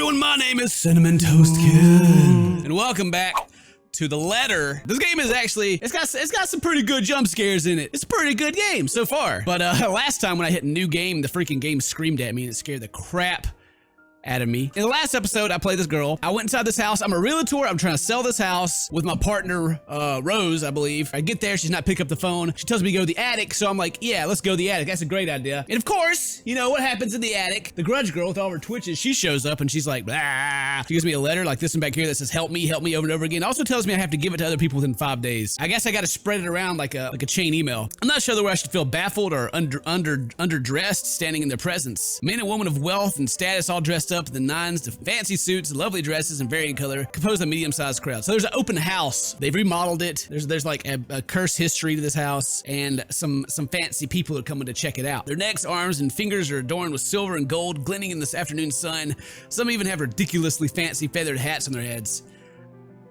everyone, my name is CinnamonToastKen, and welcome back to The Letter. This game is actually, it's got some pretty good jump scares in it. It's a pretty good game so far. But last time when I hit new game, the freaking game screamed at me and it scared the crap out of me. In the last episode, I played this girl. I went inside this house. I'm a realtor. I'm trying to sell this house with my partner, Rose, I believe. I get there. She's not picking up the phone. She tells me to go to the attic. So I'm like, yeah, let's go to the attic. That's a great idea. And of course, you know what happens in the attic? The Grudge girl with all her twitches, she shows up and she's like, blah. She gives me a letter like this one back here that says, help me over and over again. Also tells me I have to give it to other people within 5 days. I guess I got to spread it around like a chain email. I'm not sure whether I should feel baffled or underdressed standing in their presence. Men and women of wealth and status all dressed up to the nines, to fancy suits, lovely dresses, and varying color, compose a medium-sized crowd. So there's an open house. They've remodeled it. There's like a curse history to this house, and some fancy people are coming to check it out. Their necks, arms, and fingers are adorned with silver and gold, glinting in this afternoon sun. Some even have ridiculously fancy feathered hats on their heads.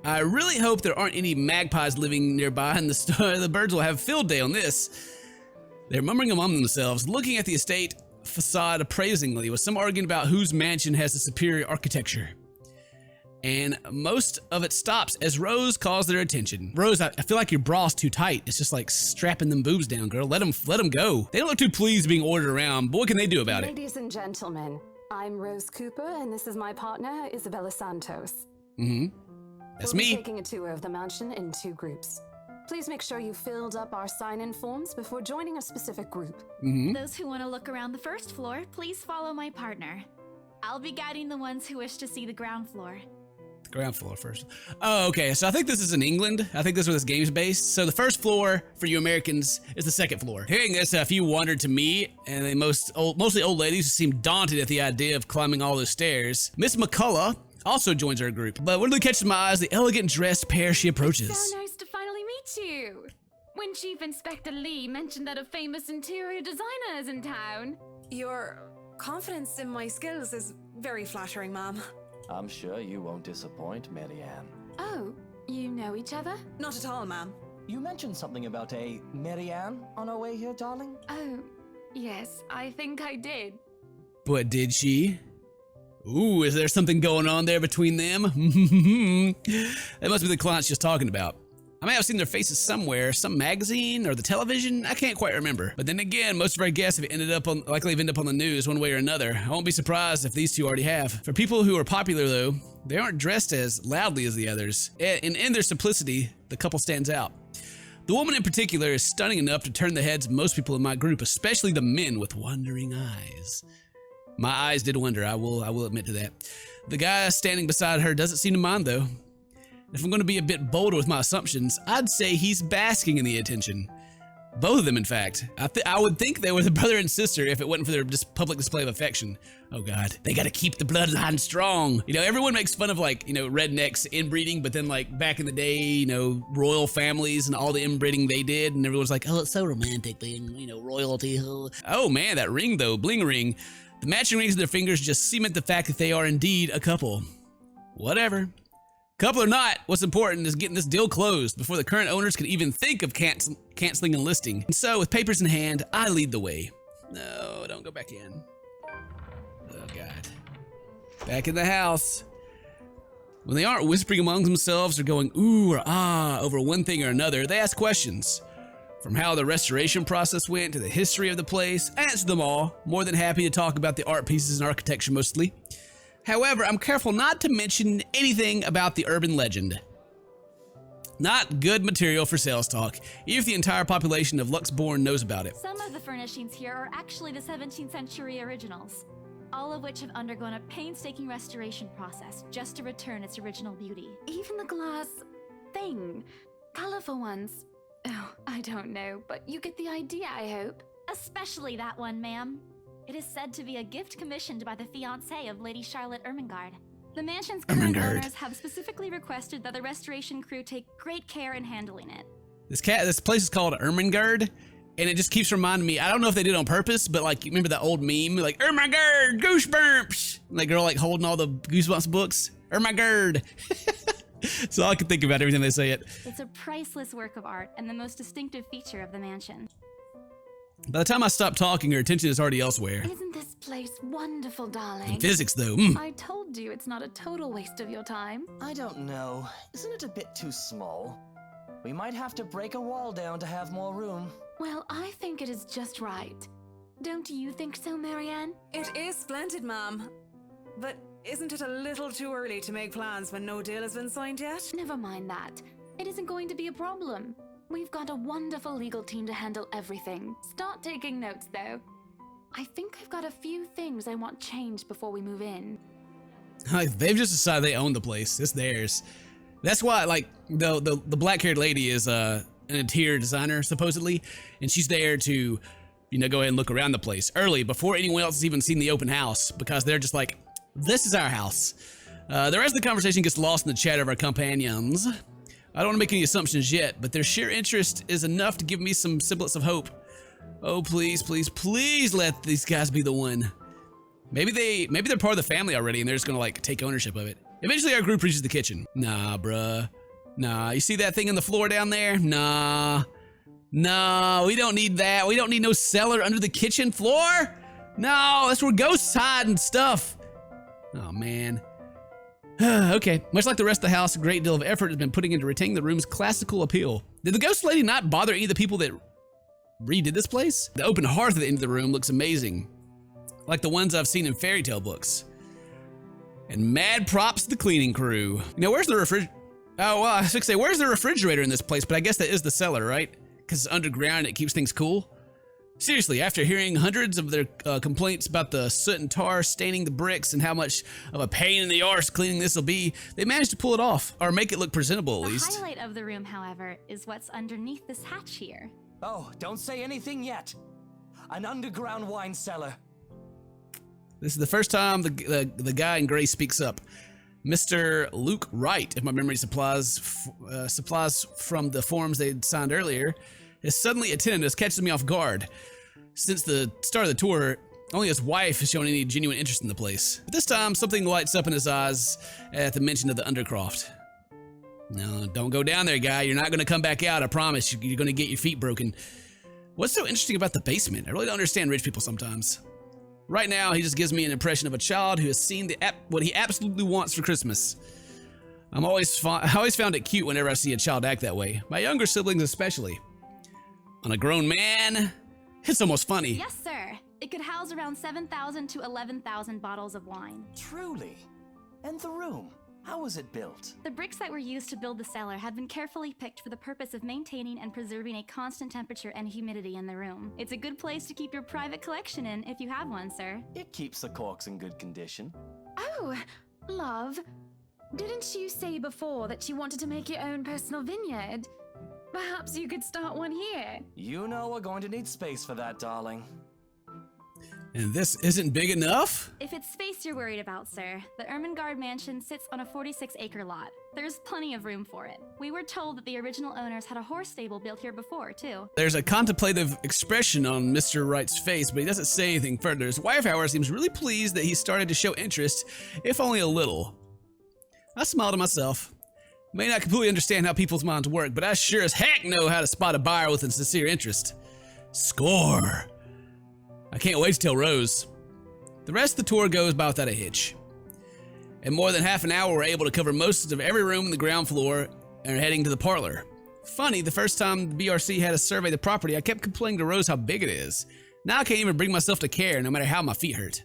I really hope there aren't any magpies living nearby, and the birds will have field day on this. They're murmuring among themselves, looking at the estate facade appraisingly, with some arguing about whose mansion has the superior architecture. And most of it stops as Rose calls their attention. Rose, I feel like your bra's too tight. It's just like strapping them boobs down, girl. Let them go. They don't look too pleased being ordered around, but what can they do about it? Ladies and gentlemen, I'm Rose Cooper, and this is my partner, Isabella Santos. That's We'll me. be taking a tour of the mansion in 2 groups. Please make sure you filled up our sign-in forms before joining a specific group. Those who want to look around the first floor, please follow my partner. I'll be guiding the ones who wish to see the ground floor. Ground floor first. Oh, okay. So I think this is in England. I think this is where this game's based. So the first floor for you Americans is the second floor. Hearing this, a few wondered to me, and they mostly old ladies who seemed daunted at the idea of climbing all those stairs. Miss McCullough also joins our group, but what really catches my eye is the elegant dressed pair she approaches. So nice to finally meet you. When Chief Inspector Lee mentioned that a famous interior designer is in town. Your confidence in my skills is very flattering, ma'am. I'm sure you won't disappoint, Marianne. Oh, you know each other? Not at all, ma'am. You mentioned something about a Marianne on our way here, darling? Oh, yes, I think I did. But did she? Ooh, is there something going on there between them? That must be the clients she's talking about. I may have seen their faces somewhere, some magazine or the television. I can't quite remember. But then again, most of our guests have likely ended up on the news one way or another. I won't be surprised if these two already have. For people who are popular though, they aren't dressed as loudly as the others. And in their simplicity, the couple stands out. The woman in particular is stunning enough to turn the heads of most people in my group, especially the men with wondering eyes. My eyes did wonder, I will admit to that. The guy standing beside her doesn't seem to mind though. If I'm going to be a bit bolder with my assumptions, I'd say he's basking in the attention. Both of them, in fact. I would think they were the brother and sister if it wasn't for their public display of affection. Oh God, they got to keep the bloodline strong. You know, everyone makes fun of like, you know, rednecks inbreeding, but then like back in the day, you know, royal families and all the inbreeding they did, and everyone's like, oh, it's so romantic being, you know, royalty. Oh man, that ring though, bling ring. The matching rings in their fingers just cement the fact that they are indeed a couple. Whatever. Couple or not, what's important is getting this deal closed before the current owners can even think of canceling a listing. And so, with papers in hand, I lead the way. No, don't go back in. Oh God. Back in the house. When they aren't whispering among themselves or going ooh or ah over one thing or another, they ask questions. From how the restoration process went to the history of the place, I answer them all, more than happy to talk about the art pieces and architecture mostly. However, I'm careful not to mention anything about the urban legend. Not good material for sales talk, even if the entire population of Luxbourne knows about it. Some of the furnishings here are actually the 17th century originals, all of which have undergone a painstaking restoration process just to return its original beauty. Even the glass thing. Colorful ones. Oh, I don't know, but you get the idea, I hope. Especially that one, ma'am. It is said to be a gift commissioned by the fiancé of Lady Charlotte Ermengarde. The mansion's current owners have specifically requested that the restoration crew take great care in handling it. This place is called Ermengarde, and it just keeps reminding me, I don't know if they did it on purpose, but like, you remember that old meme, like, Ermengarde, goosebumps! And that girl like holding all the Goosebumps books? Ermengarde! So all I can think about every time they say it. It's a priceless work of art and the most distinctive feature of the mansion. By the time I stop talking, her attention is already elsewhere. Isn't this place wonderful, darling? In physics, though. I told you it's not a total waste of your time. I don't know. Isn't it a bit too small? We might have to break a wall down to have more room. Well, I think it is just right. Don't you think so, Marianne? It is splendid, Mom. But isn't it a little too early to make plans when no deal has been signed yet? Never mind that. It isn't going to be a problem. We've got a wonderful legal team to handle everything. Start taking notes, though. I think I've got a few things I want changed before we move in. They've just decided they own the place. It's theirs. That's why, like, the black-haired lady is an interior designer, supposedly, and she's there to, you know, go ahead and look around the place early before anyone else has even seen the open house, because they're just like, this is our house. The rest of the conversation gets lost in the chatter of our companions. I don't want to make any assumptions yet, but their sheer interest is enough to give me some semblance of hope. Oh, please, please, please let these guys be the one. Maybe they're part of the family already and they're just gonna like take ownership of it. Eventually our group reaches the kitchen. Nah, bruh. Nah, you see that thing on the floor down there? Nah. No, we don't need that. We don't need no cellar under the kitchen floor. No, that's where ghosts hide and stuff. Oh, man. Okay, much like the rest of the house, a great deal of effort has been putting into retaining the room's classical appeal. Did the ghost lady not bother any of the people that redid this place? The open hearth at the end of the room looks amazing, like the ones I've seen in fairy tale books. And mad props to the cleaning crew. Now, where's the refrigerator? Oh, well, I was gonna say, where's the refrigerator in this place? But I guess that is the cellar, right? Because it's underground and it keeps things cool. Seriously, after hearing hundreds of their complaints about the soot and tar staining the bricks and how much of a pain in the arse cleaning this will be, they managed to pull it off, or make it look presentable at least. The highlight of the room, however, is what's underneath this hatch here. Oh, don't say anything yet. An underground wine cellar. This is the first time the guy in gray speaks up. Mr. Luke Wright, if my memory supplies from the forms they'd signed earlier, has suddenly attended us, catches me off guard. Since the start of the tour, only his wife has shown any genuine interest in the place. But this time, something lights up in his eyes at the mention of the Undercroft. No, don't go down there, guy. You're not going to come back out, I promise. You're going to get your feet broken. What's so interesting about the basement? I really don't understand rich people sometimes. Right now, he just gives me an impression of a child who has seen what he absolutely wants for Christmas. I always found it cute whenever I see a child act that way. My younger siblings especially. On a grown man, it's almost funny. Yes, sir. It could house around 7,000 to 11,000 bottles of wine. Truly. And the room, how was it built? The bricks that were used to build the cellar had been carefully picked for the purpose of maintaining and preserving a constant temperature and humidity in the room. It's a good place to keep your private collection in if you have one, sir. It keeps the corks in good condition. Oh, love. Didn't you say before that you wanted to make your own personal vineyard? Perhaps you could start one here. You know we're going to need space for that, darling. And this isn't big enough? If it's space you're worried about, sir, the Ermengarde Mansion sits on a 46-acre lot. There's plenty of room for it. We were told that the original owners had a horse stable built here before, too. There's a contemplative expression on Mr. Wright's face, but he doesn't say anything further. His wife, however, seems really pleased that he started to show interest, if only a little. I smiled to myself. May not completely understand how people's minds work, but I sure as heck know how to spot a buyer with a sincere interest. Score! I can't wait to tell Rose. The rest of the tour goes by without a hitch. In more than half an hour, we're able to cover most of every room on the ground floor and are heading to the parlor. Funny, the first time the BRC had us survey the property, I kept complaining to Rose how big it is. Now I can't even bring myself to care, no matter how my feet hurt.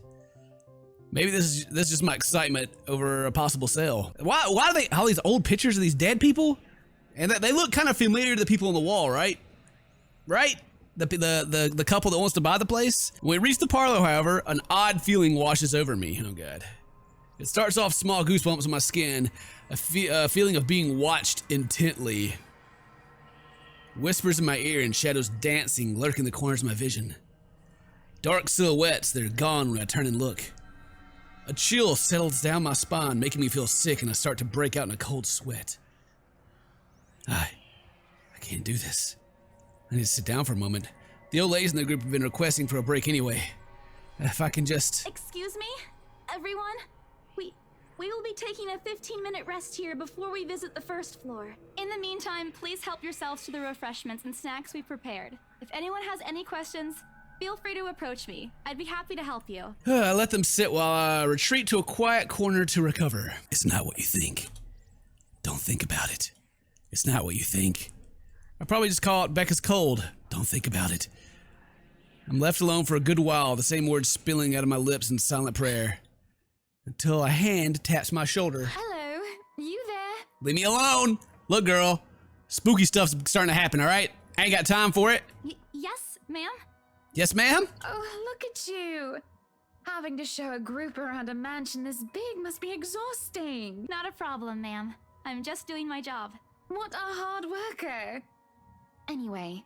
Maybe this is just my excitement over a possible sale. Why do they all these old pictures of these dead people? And they look kind of familiar to the people on the wall, right? Right? The couple that wants to buy the place. When we reach the parlor, however, an odd feeling washes over me. Oh god. It starts off small goosebumps on my skin, a feeling of being watched intently. Whispers in my ear and shadows dancing, lurking in the corners of my vision. Dark silhouettes that are gone when I turn and look. A chill settles down my spine, making me feel sick, and I start to break out in a cold sweat. I can't do this. I need to sit down for a moment. The old ladies in the group have been requesting for a break anyway. If I can just... Excuse me, everyone? We will be taking a 15-minute rest here before we visit the first floor. In the meantime, please help yourselves to the refreshments and snacks we've prepared. If anyone has any questions, Feel free to approach me. I'd be happy to help you. I let them sit while I retreat to a quiet corner to recover. It's not what you think. Don't think about it. It's not what you think. I probably just call it Becca's cold. Don't think about it. I'm left alone for a good while, the same words spilling out of my lips in silent prayer. Until a hand taps my shoulder. Hello, you there? Leave me alone! Look, girl. Spooky stuff's starting to happen, alright? I ain't got time for it. Yes, ma'am? Yes, ma'am? Oh, look at you. Having to show a group around a mansion this big must be exhausting. Not a problem, ma'am. I'm just doing my job. What a hard worker. Anyway,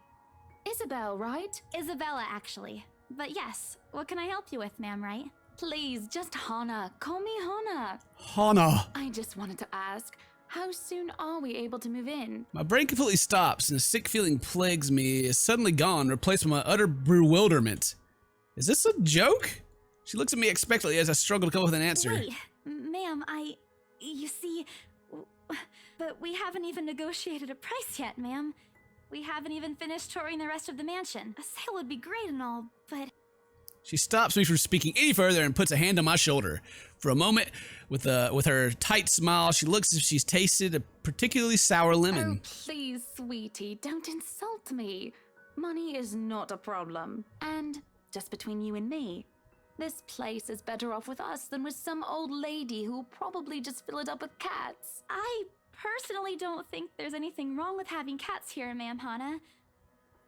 Isabel, right? Isabella, actually. But yes, what can I help you with, ma'am, right? Please, just Hannah. Call me Hannah. Hannah. I just wanted to ask, how soon are we able to move in? My brain completely stops and a sick feeling plagues me is suddenly gone, replaced by my utter bewilderment. Is this a joke? She looks at me expectantly as I struggle to come up with an answer. Wait, ma'am, you see, but we haven't even negotiated a price yet, ma'am. We haven't even finished touring the rest of the mansion. A sale would be great and all, but... She stops me from speaking any further and puts a hand on my shoulder. For a moment, with her tight smile, she looks as if she's tasted a particularly sour lemon. Oh, please, sweetie, don't insult me. Money is not a problem. And, just between you and me, this place is better off with us than with some old lady who'll probably just fill it up with cats. I personally don't think there's anything wrong with having cats here, ma'am Hannah.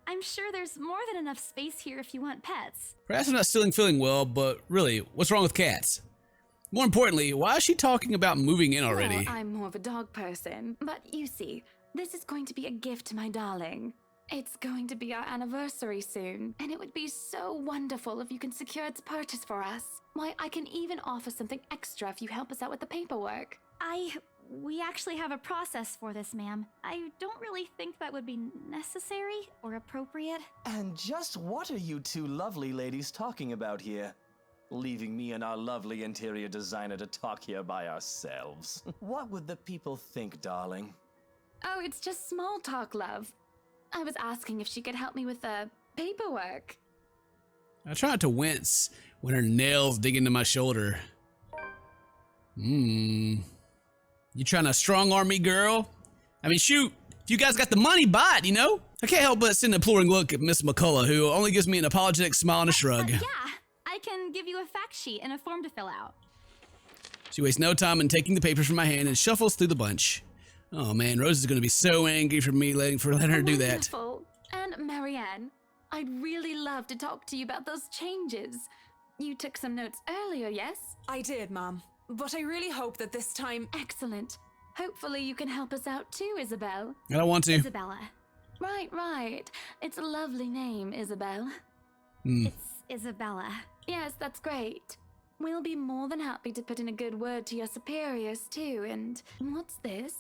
I'm sure there's more than enough space here if you want pets. Perhaps I'm not still feeling well, but really, what's wrong with cats? More importantly, why is she talking about moving in already? Well, I'm more of a dog person. But you see, this is going to be a gift to my darling. It's going to be our anniversary soon, and it would be so wonderful if you can secure its purchase for us. Why, I can even offer something extra if you help us out with the paperwork. We actually have a process for this, ma'am. I don't really think that would be necessary or appropriate. And just what are you two lovely ladies talking about here? Leaving me and our lovely interior designer to talk here by ourselves. What would the people think, darling? Oh, it's just small talk, love. I was asking if she could help me with the paperwork. I try not to wince when her nails dig into my shoulder. You trying to strong-arm me, girl? I mean, shoot, if you guys got the money, buy it, you know? I can't help but send an imploring look at Miss McCullough, who only gives me an apologetic smile and a shrug. Yeah, I can give you a fact sheet and a form to fill out. She wastes no time in taking the papers from my hand and shuffles through the bunch. Oh man, Rose is going to be so angry for me letting her do that. Wonderful. And Marianne, I'd really love to talk to you about those changes. You took some notes earlier, yes? I did, Mom. But I really hope that this time... Excellent. Hopefully you can help us out too, Isabel. I don't want to. Isabella. Right. It's a lovely name, Isabel. It's Isabella. Yes, that's great. We'll be more than happy to put in a good word to your superiors too, and what's this?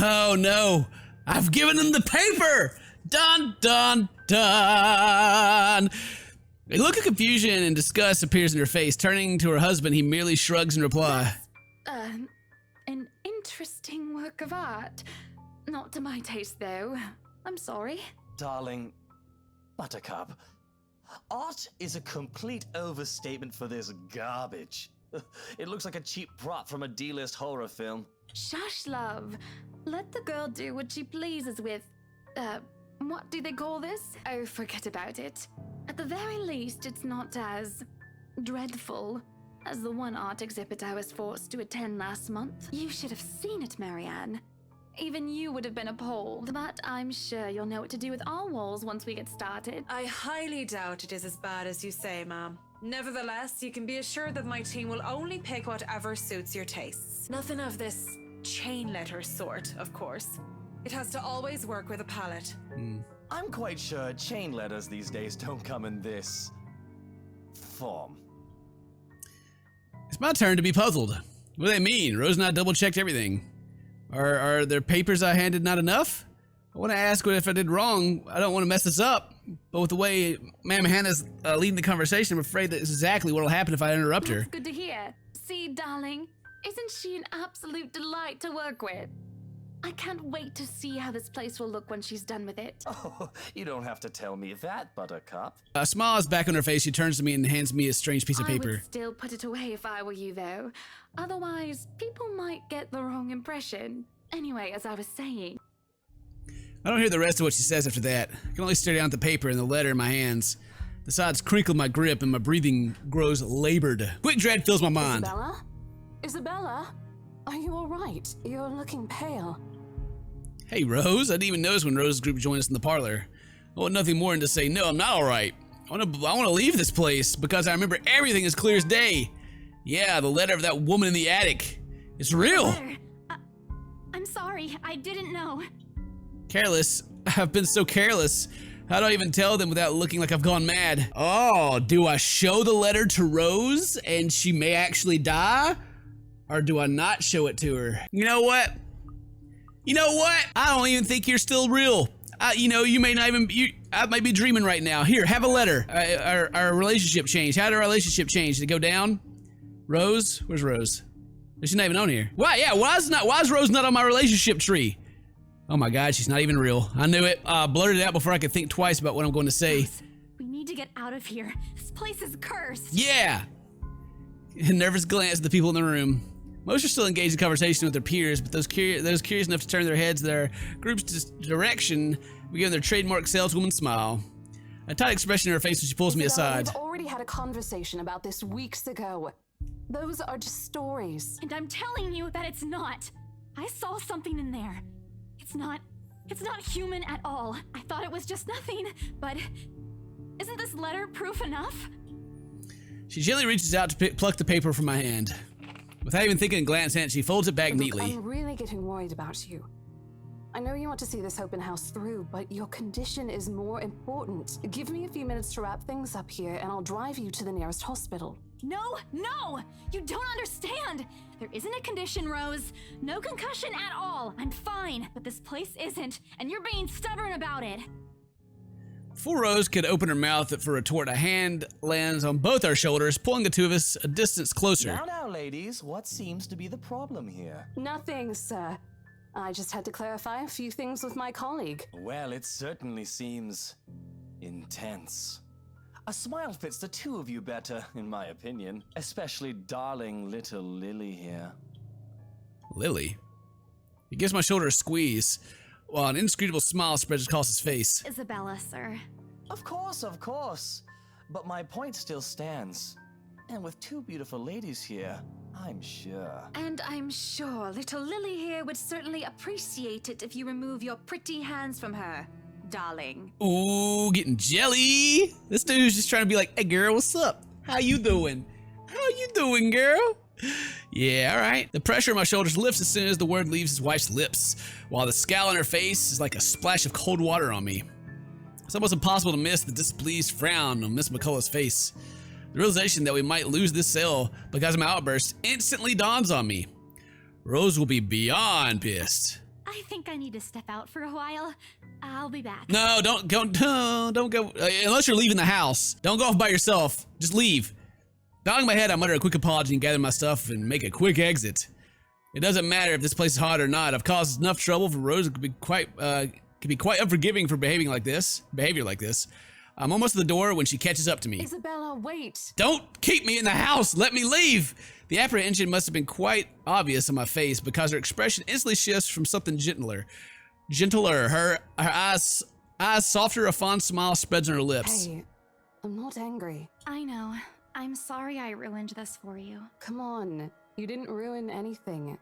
Oh no, I've given them the paper! Dun, dun, dun! A look of confusion and disgust appears in her face. Turning to her husband, he merely shrugs in reply. An interesting work of art. Not to my taste, though. I'm sorry. Darling, Buttercup, art is a complete overstatement for this garbage. It looks like a cheap prop from a D-list horror film. Shush, love. Let the girl do what she pleases with, what do they call this? Oh, forget about it. At the very least, it's not as dreadful as the one art exhibit I was forced to attend last month. You should have seen it, Marianne. Even you would have been appalled, but I'm sure you'll know what to do with our walls once we get started. I highly doubt it is as bad as you say, Ma'am. Nevertheless, you can be assured that my team will only pick whatever suits your tastes. Nothing of this chain letter sort, of course. It has to always work with a palette. I'm quite sure chain letters these days don't come in this form. It's my turn to be puzzled. What do they mean? Rose and I double-checked everything. Are their papers I handed not enough? I want to ask what if I did wrong. I don't want to mess this up. But with the way Ma'am Hannah's leading the conversation, I'm afraid that's exactly what will happen if I interrupt her. That's good to hear. See, darling, isn't she an absolute delight to work with? I can't wait to see how this place will look when she's done with it. Oh, you don't have to tell me that, Buttercup. A smile is back on her face. She turns to me and hands me a strange piece of I paper. would still put it away if I were you, though. Otherwise, people might get the wrong impression. Anyway, as I was saying... I don't hear the rest of what she says after that. I can only stare down at the paper and the letter in my hands. The sides crinkle my grip and my breathing grows labored. Quick dread fills my mind. Isabella? Isabella? Are you alright? You're looking pale. Hey, Rose. I didn't even notice when Rose's group joined us in the parlor. I want nothing more than to say, no, I'm not alright. I want to leave this place because I remember everything as clear as day. Yeah, the letter of that woman in the attic. It's real. I'm sorry. I didn't know. Careless. I've been so careless. How do I even tell them without looking like I've gone mad? Oh, do I show the letter to Rose and she may actually die? Or do I not show it to her? You know what? I don't even think you're still real. You may not even, I might be dreaming right now. Here, have a letter. Our relationship changed. How did our relationship change? Did it go down? Rose? Where's Rose? She's not even on here. Why? Yeah, why is Rose not on my relationship tree? Oh my God, she's not even real. I knew it. Blurted it out before I could think twice about what I'm going to say. We need to get out of here. This place is cursed. Yeah. A nervous glance at the people in the room. Most are still engaged in conversation with their peers, but those curious enough to turn their heads their group's direction begin their trademark saleswoman smile. A tight expression in her face when she pulls me aside. We've already had a conversation about this weeks ago. Those are just stories. And I'm telling you that it's not. I saw something in there. It's not human at all. I thought it was just nothing, but isn't this letter proof enough? She gently reaches out to pluck the paper from my hand. Without even thinking a glance at it, she folds it back neatly. I'm really getting worried about you. I know you want to see this open house through, but your condition is more important. Give me a few minutes to wrap things up here, and I'll drive you to the nearest hospital. No! You don't understand! There isn't a condition, Rose. No concussion at all. I'm fine, but this place isn't, and you're being stubborn about it. Before Rose could open her mouth for a retort, a hand lands on both our shoulders, pulling the two of us a distance closer. Now, ladies, what seems to be the problem here? Nothing, sir. I just had to clarify a few things with my colleague. Well, it certainly seems intense. A smile fits the two of you better, in my opinion. Especially darling little Lily here. Lily? He gives my shoulder a squeeze, while an inscrutable smile spreads across his face. Isabella, sir. Of course. But my point still stands. And with two beautiful ladies here, I'm sure. And I'm sure little Lily here would certainly appreciate it if you remove your pretty hands from her, darling. Ooh, getting jelly. This dude's just trying to be like, hey girl, what's up? How you doing? Girl? Yeah, all right. The pressure on my shoulders lifts as soon as the word leaves his wife's lips, while the scowl on her face is like a splash of cold water on me. It's almost impossible to miss the displeased frown on Miss McCullough's face. The realization that we might lose this sale because of my outburst instantly dawns on me. Rose will be beyond pissed. I think I need to step out for a while. I'll be back. No, don't go. Unless you're leaving the house. Don't go off by yourself. Just leave. Nodding my head, I mutter a quick apology and gather my stuff and make a quick exit. It doesn't matter if this place is hot or not. I've caused enough trouble for Rose. It could be quite unforgiving for behavior like this. I'm almost at the door when she catches up to me. Isabella, wait. Don't keep me in the house. Let me leave. The apprehension must have been quite obvious on my face because her expression instantly shifts from something gentler. Her eyes softer, a fond smile spreads on her lips. Hey, I'm not angry. I know. I'm sorry I ruined this for you. Come on, you didn't ruin anything.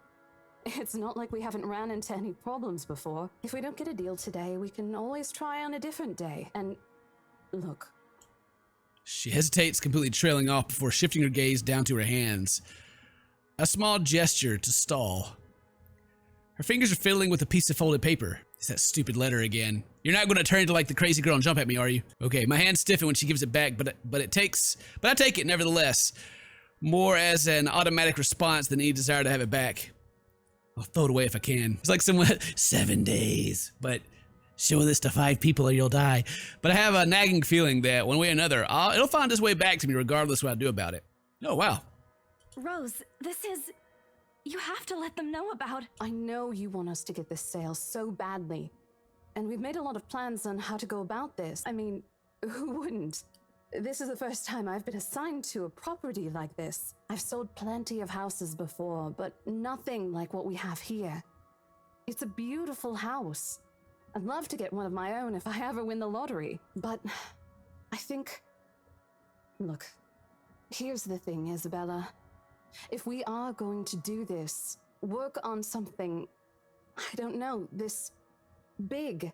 It's not like we haven't ran into any problems before. If we don't get a deal today, we can always try on a different day. And look. She hesitates, completely trailing off before shifting her gaze down to her hands. A small gesture to stall. Her fingers are fiddling with a piece of folded paper. It's that stupid letter again. You're not going to turn into like the crazy girl and jump at me, are you? Okay, my hands stiffen when she gives it back, but I take it nevertheless. More as an automatic response than any desire to have it back. I'll throw it away if I can. It's like someone 7 days, but show this to 5 people or you'll die. But I have a nagging feeling that one way or another, it'll find its way back to me regardless of what I do about it. Oh, wow. Rose, this is... You have to let them know about... I know you want us to get this sale so badly. And we've made a lot of plans on how to go about this. I mean, who wouldn't? This is the first time I've been assigned to a property like this. I've sold plenty of houses before, but nothing like what we have here. It's a beautiful house. I'd love to get one of my own if I ever win the lottery. But I think... Look, here's the thing, Isabella. If we are going to do this, work on something, I don't know, this big,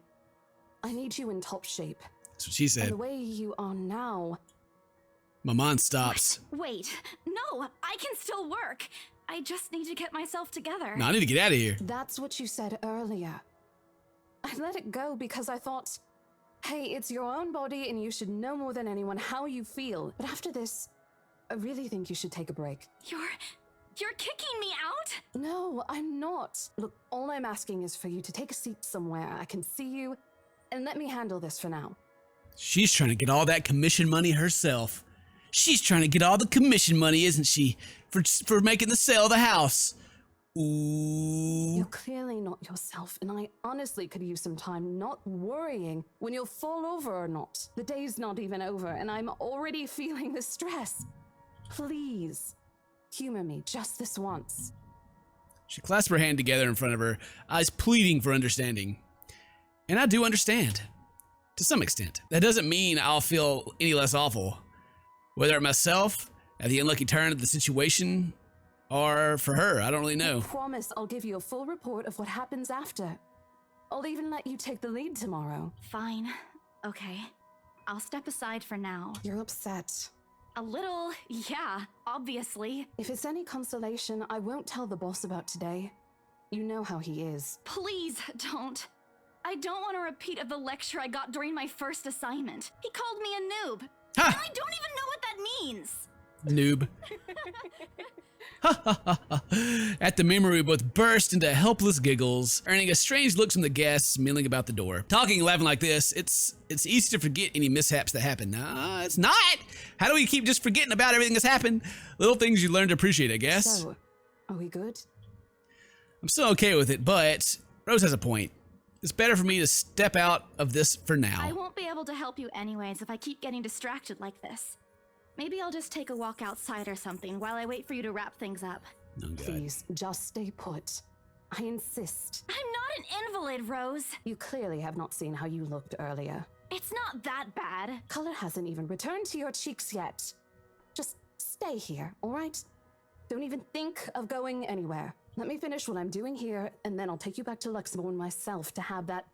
I need you in top shape. That's what she said. And the way you are now... My mind stops. Wait, no, I can still work. I just need to get myself together. No, I need to get out of here. That's what you said earlier. I let it go because I thought, hey, it's your own body and you should know more than anyone how you feel. But after this, I really think you should take a break. You're kicking me out? No, I'm not. Look, all I'm asking is for you to take a seat somewhere. I can see you, and let me handle this for now. She's trying to get all that commission money herself. She's trying to get all the commission money, isn't she? For making the sale of the house. Ooh. You're clearly not yourself, and I honestly could use some time not worrying when you'll fall over or not. The day's not even over, and I'm already feeling the stress. Please, humor me just this once. She clasped her hand together in front of her, eyes pleading for understanding. And I do understand. To some extent. That doesn't mean I'll feel any less awful. Whether at myself, at the unlucky turn of the situation, or for her, I don't really know. I promise I'll give you a full report of what happens after. I'll even let you take the lead tomorrow. Fine. Okay. I'll step aside for now. You're upset. A little, yeah, obviously. If it's any consolation, I won't tell the boss about today. You know how he is. Please don't. I don't want a repeat of the lecture I got during my first assignment. He called me a noob. Ha! And I don't even know what that means. Noob. At the memory, we both burst into helpless giggles, earning a strange look from the guests milling about the door. Talking and laughing like this, it's easy to forget any mishaps that happen. Nah, it's not. How do we keep just forgetting about everything that's happened? Little things you learn to appreciate, I guess. So, are we good? I'm still okay with it, but Rose has a point. It's better for me to step out of this for now. I won't be able to help you anyways if I keep getting distracted like this. Maybe I'll just take a walk outside or something while I wait for you to wrap things up. Oh, God. Please, just stay put. I insist. I'm not an invalid, Rose. You clearly have not seen how you looked earlier. It's not that bad. Color hasn't even returned to your cheeks yet. Just stay here, all right? Don't even think of going anywhere. Let me finish what I'm doing here, and then I'll take you back to Luxembourg myself to have that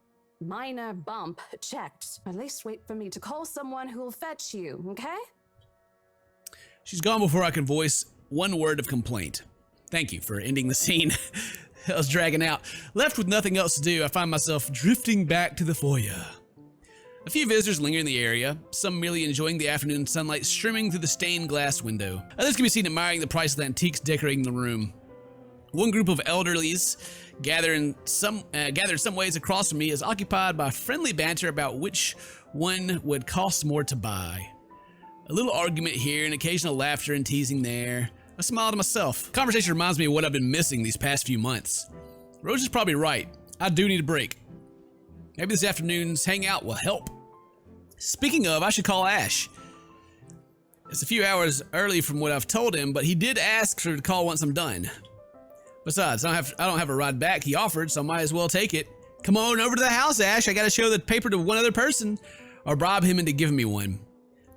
minor bump checked. At least wait for me to call someone who will fetch you, okay? She's gone before I can voice one word of complaint. Thank you for ending the scene. I was dragging out. Left with nothing else to do, I find myself drifting back to the foyer. A few visitors linger in the area, some merely enjoying the afternoon sunlight streaming through the stained glass window. Others can be seen admiring the priceless antiques decorating the room. One group of elderlies gathered some ways across from me is occupied by friendly banter about which one would cost more to buy. A little argument here and occasional laughter and teasing there. I smile to myself. Conversation reminds me of what I've been missing these past few months. Rose is probably right. I do need a break. Maybe this afternoon's hangout will help. Speaking of, I should call Ash. It's a few hours early from what I've told him, but he did ask for to call once I'm done. Besides, I don't have a ride back he offered, so I might as well take it. Come on over to the house, Ash. I gotta show the paper to one other person, or bribe him into giving me one.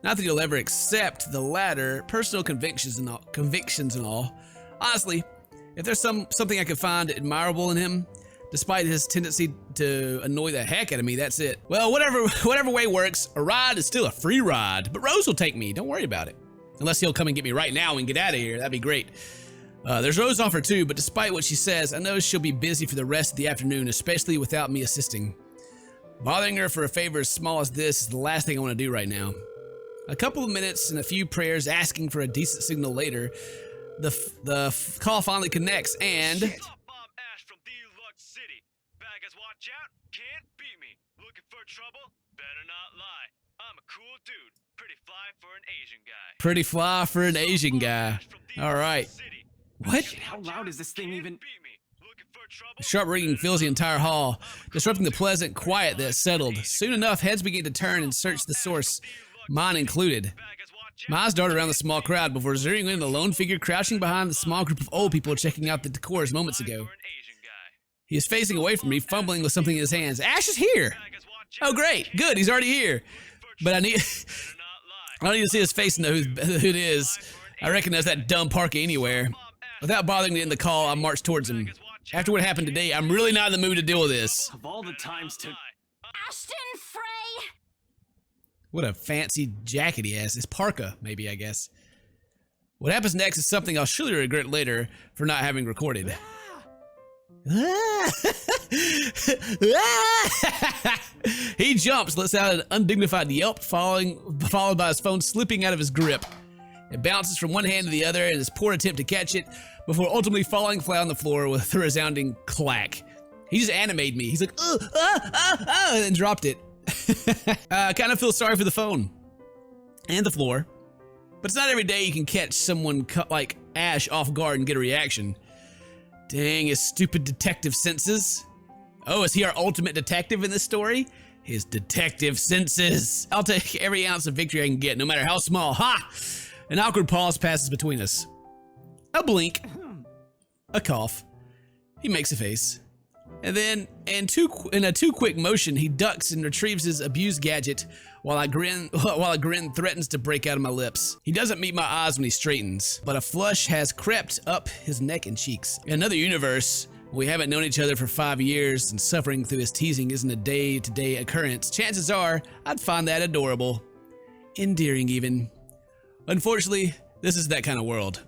Not that he'll ever accept the latter, personal convictions and all. Honestly, if there's something I could find admirable in him, despite his tendency to annoy the heck out of me, that's it. Well, whatever way works, a ride is still a free ride, but Rose will take me, don't worry about it. Unless he'll come and get me right now and get out of here, that'd be great. There's Rose offer too, but despite what she says, I know she'll be busy for the rest of the afternoon, especially without me assisting. Bothering her for a favor as small as this is the last thing I want to do right now. A couple of minutes and a few prayers asking for a decent signal later, the call finally connects and... What's up, I'm Ash from Deluxe City. Baggers, watch out, can't beat me. Looking for trouble? Better not lie. I'm a cool dude, pretty fly for an Asian guy. Pretty fly for an Asian guy. All right. What? Shit, how loud is this thing even? Beat me. Looking for trouble? The sharp ringing fills the entire hall, disrupting the pleasant quiet that settled. Soon enough, heads began to turn and search the source, mine included. Bag is watch My eyes darted around the small crowd before zeroing in on the lone figure crouching behind the small group of old people checking out the decors moments ago. for an Asian guy. He is facing away from me, fumbling with something in his hands. Ash is here! Bag is watch Oh, great. Good. He's already here. But I need I don't need to see his face and know who it is. I recognize that dumb parka anywhere. Without bothering to end the call, I marched towards him. After what happened today, I'm really not in the mood to deal with this. Of all the times to... Ashton Frey! What a fancy jacket he has. His parka, maybe, I guess. What happens next is something I'll surely regret later for not having recorded. He jumps, lets out an undignified yelp, followed by his phone slipping out of his grip. It bounces from one hand to the other in his poor attempt to catch it, before ultimately falling flat on the floor with a resounding clack. He just animated me. He's like, and then dropped it. I kind of feel sorry for the phone and the floor, but it's not every day you can catch someone like Ash off guard and get a reaction. Dang his stupid detective senses. Oh, is he our ultimate detective in this story? His detective senses. I'll take every ounce of victory I can get, no matter how small. Ha! An awkward pause passes between us. A blink. A cough. He makes a face. And then, in a too quick motion, he ducks and retrieves his abused gadget while a grin threatens to break out of my lips. He doesn't meet my eyes when he straightens, but a flush has crept up his neck and cheeks. In another universe, we haven't known each other for 5 years, and suffering through his teasing isn't a day-to-day occurrence. Chances are, I'd find that adorable. Endearing, even. Unfortunately, this is that kind of world.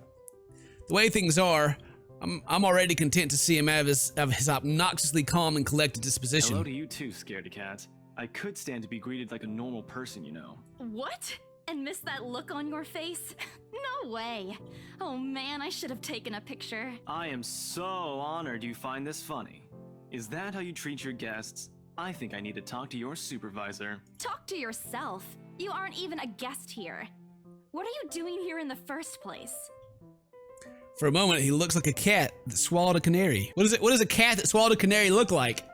The way things are, I'm already content to see him out of his obnoxiously calm and collected disposition. Hello to you too, scaredy cat. I could stand to be greeted like a normal person, you know. What? And miss that look on your face? No way. Oh man, I should have taken a picture. I am so honored you find this funny. Is that how you treat your guests? I think I need to talk to your supervisor. Talk to yourself. You aren't even a guest here. What are you doing here in the first place? For a moment, he looks like a cat that swallowed a canary. What does a cat that swallowed a canary look like?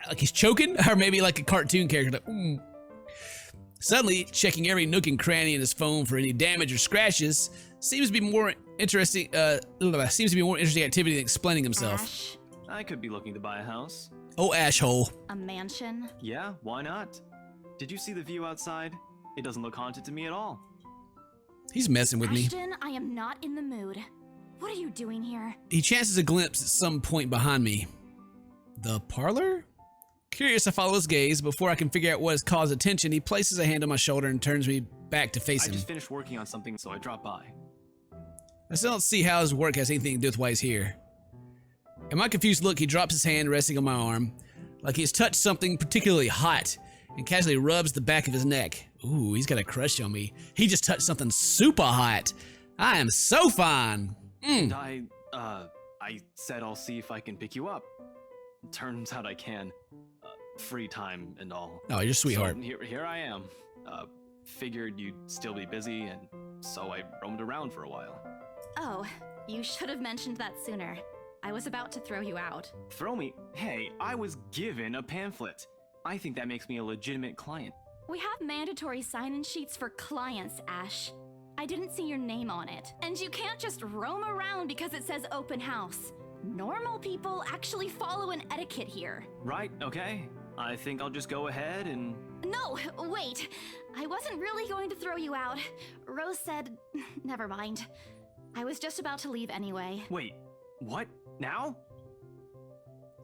Like he's choking? Or maybe like a cartoon character. Like, Suddenly, checking every nook and cranny in his phone for any damage or scratches seems to be more interesting activity than explaining himself. Ash, I could be looking to buy a house. Oh, Ashhole. a mansion? Yeah, why not? Did you see the view outside? It doesn't look haunted to me at all. He's messing with me. Ashton, I am not in the mood. What are you doing here? He chances a glimpse at some point behind me. The parlor? Curious, I follow his gaze. Before I can figure out what has caused attention, he places a hand on my shoulder and turns me back to face I him. just finished working on something, so I dropped by. I still don't see how his work has anything to do with why he's here. In my confused look, he drops his hand resting on my arm, like he's touched something particularly hot, and casually rubs the back of his neck. Ooh, he's got a crush on me. He just touched something super hot. I am so fine. And I said I'll see if I can pick you up. Turns out I can. Free time and all. Oh, you're a sweetheart. So here I am. Figured you'd still be busy, and so I roamed around for a while. Oh, you should have mentioned that sooner. I was about to throw you out. Throw me? Hey, I was given a pamphlet. I think that makes me a legitimate client. We have mandatory sign-in sheets for clients, Ash. I didn't see your name on it. And you can't just roam around because it says open house. Normal people actually follow an etiquette here. Right, okay. I think I'll just go ahead and... No, wait. I wasn't really going to throw you out. Rose said... Never mind. I was just about to leave anyway. Wait, what? Now?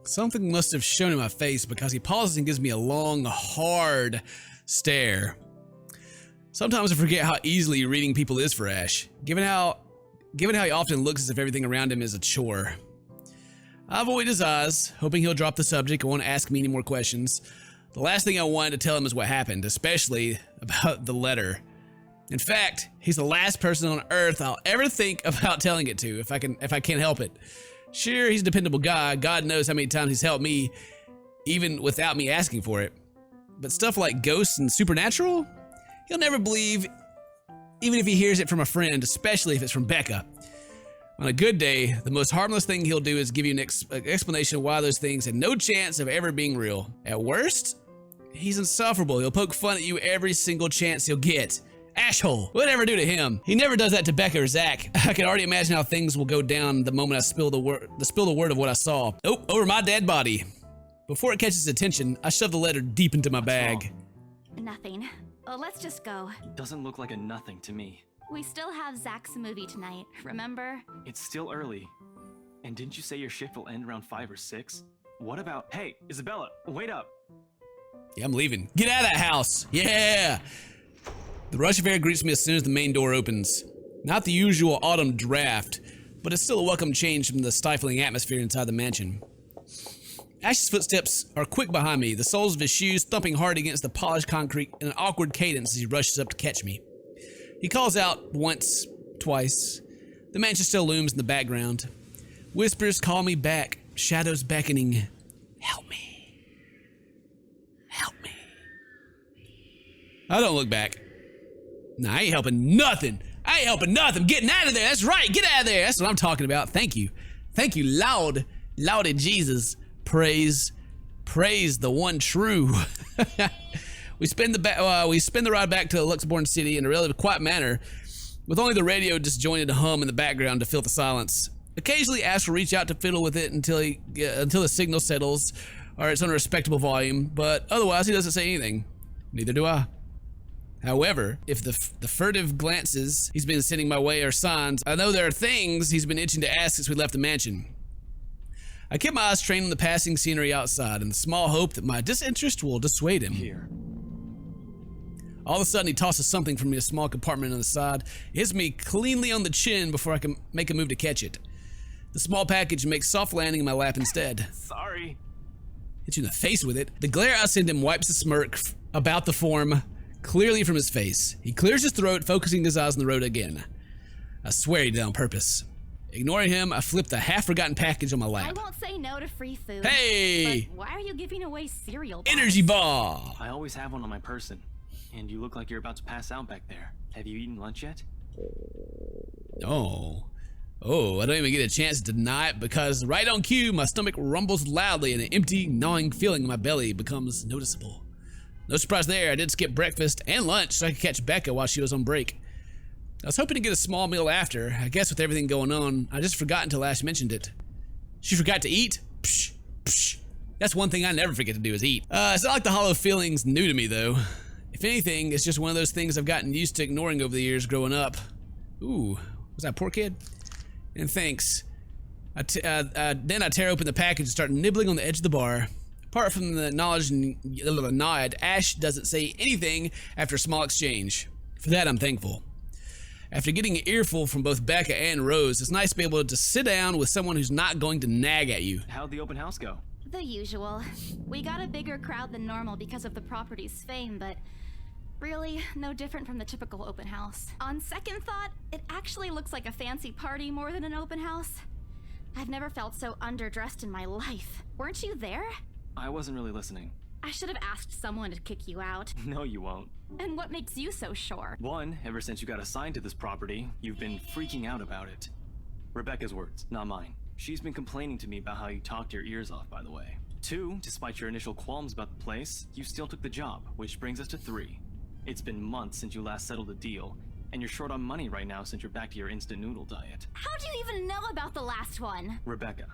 Something must have shown in my face because he pauses and gives me a long, hard stare. Sometimes I forget how easily reading people is for Ash, given how he often looks as if everything around him is a chore. I avoid his eyes, hoping he'll drop the subject and won't ask me any more questions. The last thing I wanted to tell him is what happened, especially about the letter. In fact, he's the last person on earth I'll ever think about telling it to if I can't help it. Sure, he's a dependable guy. God knows how many times he's helped me, even without me asking for it. But stuff like ghosts and supernatural, he'll never believe, even if he hears it from a friend, especially if it's from Becca. On a good day, the most harmless thing he'll do is give you an explanation of why those things had no chance of ever being real. At worst, he's insufferable. He'll poke fun at you every single chance he'll get. Asshole. Whatever do to him. He never does that to Becca or Zach. I can already imagine how things will go down the moment I spill the word of what I saw. Oh, over my dead body. Before it catches attention, I shove the letter deep into my bag. Nothing. Let's just go. Doesn't look like a nothing to me. We still have Zach's movie tonight, remember? It's still early. And didn't you say your shift will end around 5 or 6? What about... Hey, Isabella, wait up. Yeah, I'm leaving. Get out of that house. Yeah. The rush of air greets me as soon as the main door opens. Not the usual autumn draft, but it's still a welcome change from the stifling atmosphere inside the mansion. Ash's footsteps are quick behind me, the soles of his shoes thumping hard against the polished concrete in an awkward cadence as he rushes up to catch me. He calls out once, twice. The mansion still looms in the background. Whispers call me back, shadows beckoning. Help me. Help me. I don't look back. Nah, I ain't helping nothing. I ain't helping nothing. I'm getting out of there. That's right. Get out of there. That's what I'm talking about. Thank you. Thank you, Lord. Lordy Jesus. Praise the one true. We spin the ride back to Luxembourg City in a relatively quiet manner, with only the radio disjointed hum in the background to fill the silence. Occasionally, Ash will reach out to fiddle with it until the signal settles or it's on a respectable volume, but otherwise he doesn't say anything. Neither do I. However, if the furtive glances he's been sending my way are signs, I know there are things he's been itching to ask since we left the mansion. I kept my eyes trained on the passing scenery outside in the small hope that my disinterest will dissuade him. Here. All of a sudden, he tosses something from me, a small compartment on the side. It hits me cleanly on the chin before I can make a move to catch it. The small package makes soft landing in my lap instead. Sorry. Hit you in the face with it. The glare I send him wipes a smirk about the form clearly from his face. He clears his throat, focusing his eyes on the road again. I swear he did it on purpose. Ignoring him, I flip the half-forgotten package on my lap. I won't say no to free food. Hey! But why are you giving away cereal bars? Energy bar! I always have one on my person. And you look like you're about to pass out back there. Have you eaten lunch yet? Oh, I don't even get a chance to deny it because right on cue, my stomach rumbles loudly and an empty, gnawing feeling in my belly becomes noticeable. No surprise there, I did skip breakfast and lunch so I could catch Becca while she was on break. I was hoping to get a small meal after. I guess with everything going on, I just forgot until Ash mentioned it. She forgot to eat? Psh, psh. That's one thing I never forget to do is eat. It's not like the hollow feeling's new to me though. If anything, it's just one of those things I've gotten used to ignoring over the years growing up. Ooh, was that poor kid? And thanks. Then I tear open the package and start nibbling on the edge of the bar. Apart from the knowledge and nod, Ash doesn't say anything after a small exchange. For that, I'm thankful. After getting an earful from both Becca and Rose, it's nice to be able to sit down with someone who's not going to nag at you. How'd the open house go? The usual. We got a bigger crowd than normal because of the property's fame, but really no different from the typical open house. On second thought, it actually looks like a fancy party more than an open house. I've never felt so underdressed in my life. Weren't you there? I wasn't really listening. I should have asked someone to kick you out. No, you won't. And what makes you so sure? One, ever since you got assigned to this property, you've been freaking out about it. Rebecca's words, not mine. She's been complaining to me about how you talked your ears off, by the way. Two, despite your initial qualms about the place, you still took the job, which brings us to three. It's been months since you last settled a deal, and you're short on money right now since you're back to your instant noodle diet. How do you even know about the last one? Rebecca.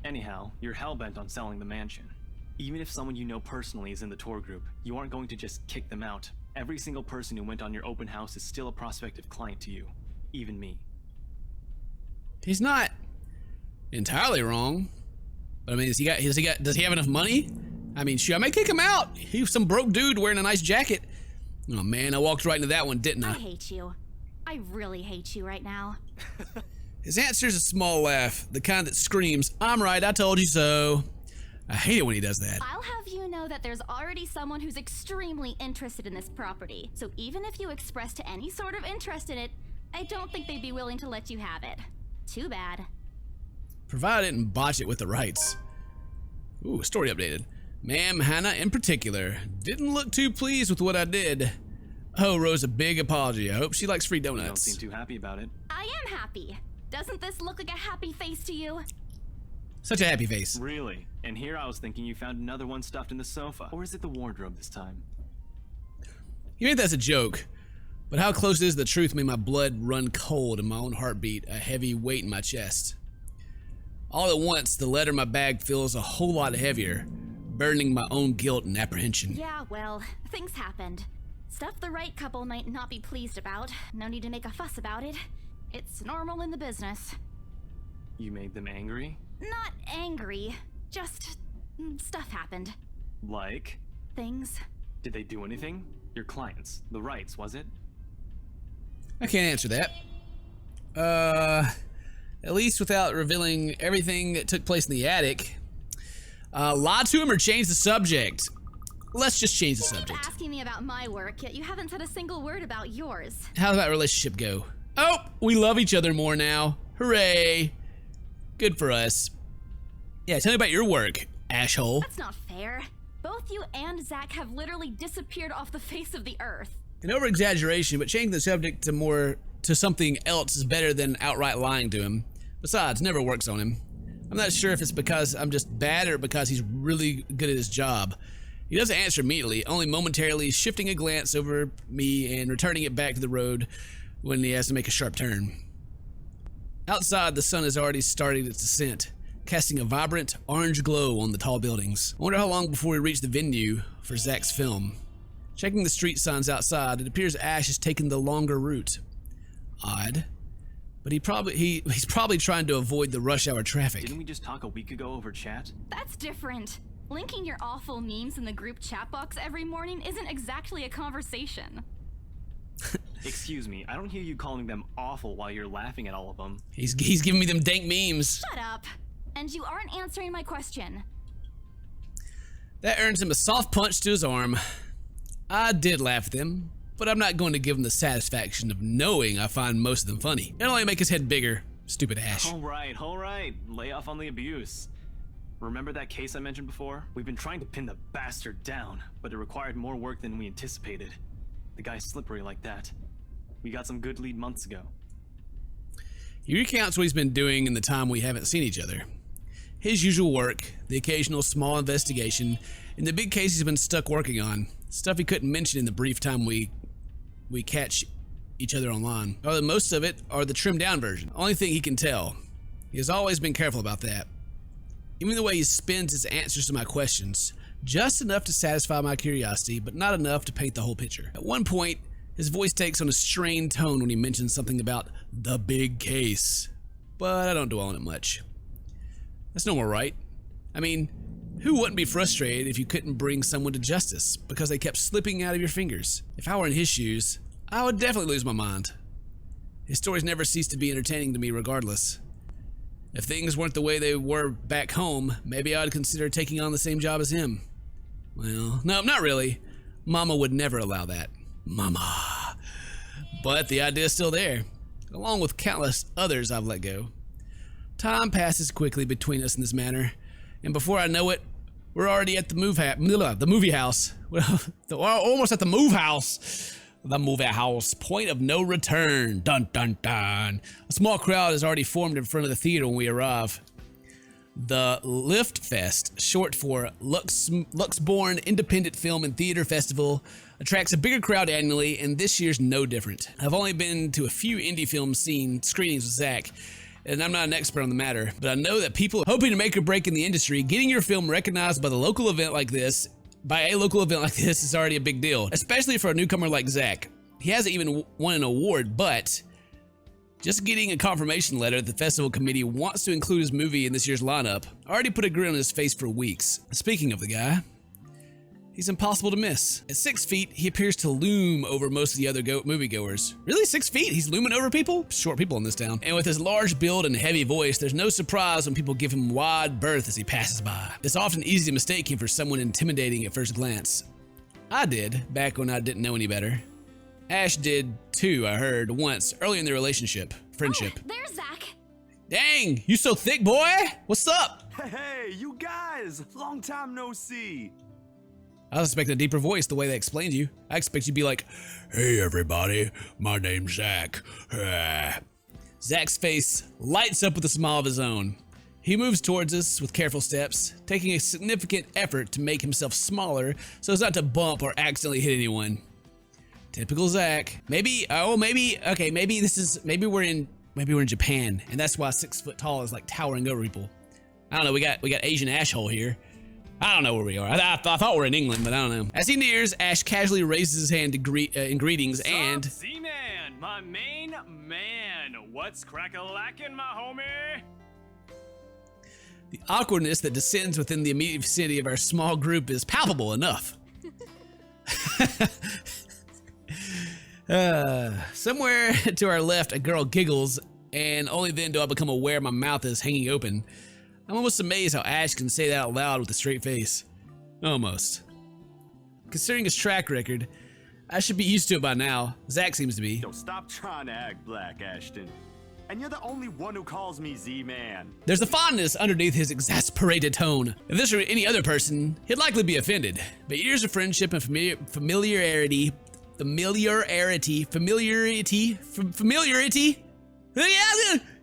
Anyhow, you're hellbent on selling the mansion. Even if someone you know personally is in the tour group, you aren't going to just kick them out. Every single person who went on your open house is still a prospective client to you. Even me. He's not entirely wrong. But I mean, does he have enough money? I mean, shoot, I may kick him out. He's some broke dude wearing a nice jacket. Oh man, I walked right into that one, didn't I? I hate you. I really hate you right now. His answer is a small laugh, the kind that screams, "I'm right, I told you so." I hate it when he does that. I'll have you know that there's already someone who's extremely interested in this property. So even if you expressed any sort of interest in it, I don't think they'd be willing to let you have it. Too bad. Provided I didn't botch it with the rights. Ooh, story updated. Ma'am Hannah in particular didn't look too pleased with what I did. Oh, Rose, a big apology. I hope she likes free You don't donuts. seem too happy about it. I am happy. Doesn't this look like a happy face to you? Such a happy face. Really? And here I was thinking you found another one stuffed in the sofa. Or is it the wardrobe this time? You think that's a joke, but how close it is to the truth made my blood run cold and my own heartbeat a heavy weight in my chest. All at once, the letter in my bag feels a whole lot heavier, burdening my own guilt and apprehension. Yeah, well, things happened. Stuff the right couple might not be pleased about. No need to make a fuss about it. It's normal in the business. You made them angry? Not angry, just stuff happened. Like? Things. Did they do anything? Your clients, the rights, was it? I can't answer that. At least without revealing everything that took place in the attic. Lie to him or change the subject? Let's just change the You keep subject. asking me about my work, yet you haven't said a single word about yours. How did that relationship go? Oh, we love each other more now. Hooray. Good for us. Yeah, tell me about your work, asshole. That's not fair. Both you and Zach have literally disappeared off the face of the earth. An over-exaggeration, but changing the subject to something else is better than outright lying to him. Besides, never works on him. I'm not sure if it's because I'm just bad or because he's really good at his job. He doesn't answer immediately, only momentarily shifting a glance over me and returning it back to the road when he has to make a sharp turn. Outside, the sun has already started its descent, casting a vibrant orange glow on the tall buildings. I wonder how long before we reach the venue for Zach's film. Checking the street signs outside, it appears Ash has taken the longer route. Odd. But he's probably trying to avoid the rush hour traffic. Didn't we just talk a week ago over chat? That's different. Linking your awful memes in the group chat box every morning isn't exactly a conversation. Excuse me, I don't hear you calling them awful while you're laughing at all of them. He's giving me them dank memes. Shut up. And you aren't answering my question. That earns him a soft punch to his arm. I did laugh at them, but I'm not going to give him the satisfaction of knowing I find most of them funny. It'll only make his head bigger. Stupid Ash. All right. Lay off on the abuse. Remember that case I mentioned before? We've been trying to pin the bastard down, but it required more work than we anticipated. The guy's slippery like that. We got some good lead months ago. He recounts what he's been doing in the time we haven't seen each other. His usual work, the occasional small investigation, and the big case he's been stuck working on. Stuff he couldn't mention in the brief time we catch each other online. Although most of it are the trimmed down version. Only thing he can tell. He has always been careful about that. Even the way he spins his answers to my questions, just enough to satisfy my curiosity, but not enough to paint the whole picture. At one point, his voice takes on a strained tone when he mentions something about the big case, but I don't dwell on it much. That's normal, right? I mean, who wouldn't be frustrated if you couldn't bring someone to justice because they kept slipping out of your fingers? If I were in his shoes, I would definitely lose my mind. His stories never cease to be entertaining to me regardless. If things weren't the way they were back home, maybe I'd consider taking on the same job as him. Well, no, not really. Mama would never allow that. Mama. But the idea's still there, along with countless others I've let go. Time passes quickly between us in this manner, and before I know it, we're already at the movie house. We're almost at the move house. The movie house. Point of no return. Dun dun dun. A small crowd has already formed in front of the theater when we arrive. The Lift Fest, short for Luxborn Independent Film and Theater Festival, attracts a bigger crowd annually, and this year's no different. I've only been to a few indie film screenings with Zach, and I'm not an expert on the matter, but I know that people hoping to make a break in the industry, getting your film recognized by a local event like this is already a big deal, especially for a newcomer like Zach. He hasn't even won an award, but just getting a confirmation letter that the festival committee wants to include his movie in this year's lineup already put a grin on his face for weeks. Speaking of the guy, he's impossible to miss. At 6 feet, he appears to loom over most of the other moviegoers. Really, 6 feet? He's looming over people? Short people in this town. And with his large build and heavy voice, there's no surprise when people give him wide berth as he passes by. It's often easy to mistake him for someone intimidating at first glance. I did, back when I didn't know any better. Ash did too, I heard, once, early in their friendship. Oh, there's Zach. Dang, you so thick, boy! What's up? Hey, you guys! Long time no see. I was expecting a deeper voice the way they explained you. I expect you to be like, "Hey everybody, my name's Zach." Zach's face lights up with a smile of his own. He moves towards us with careful steps, taking a significant effort to make himself smaller so as not to bump or accidentally hit anyone. Typical Zach. Maybe we're in Japan, and that's why 6 foot tall is like towering over people. I don't know, we got Asian Ashhole here. I don't know where we are. I thought we're in England, but I don't know. As he nears, Ash casually raises his hand to in greetings and... Z-Man, my main man. What's crack-a-lackin', my homie? The awkwardness that descends within the immediate vicinity of our small group is palpable enough. Somewhere to our left, a girl giggles, and only then do I become aware my mouth is hanging open. I'm almost amazed how Ash can say that out loud with a straight face. Almost. Considering his track record, I should be used to it by now. Zach seems to be. Yo, stop trying to act black, Ashton. And you're the only one who calls me Z-Man. There's a fondness underneath his exasperated tone. If this were any other person, he'd likely be offended. But years of friendship and familiarity.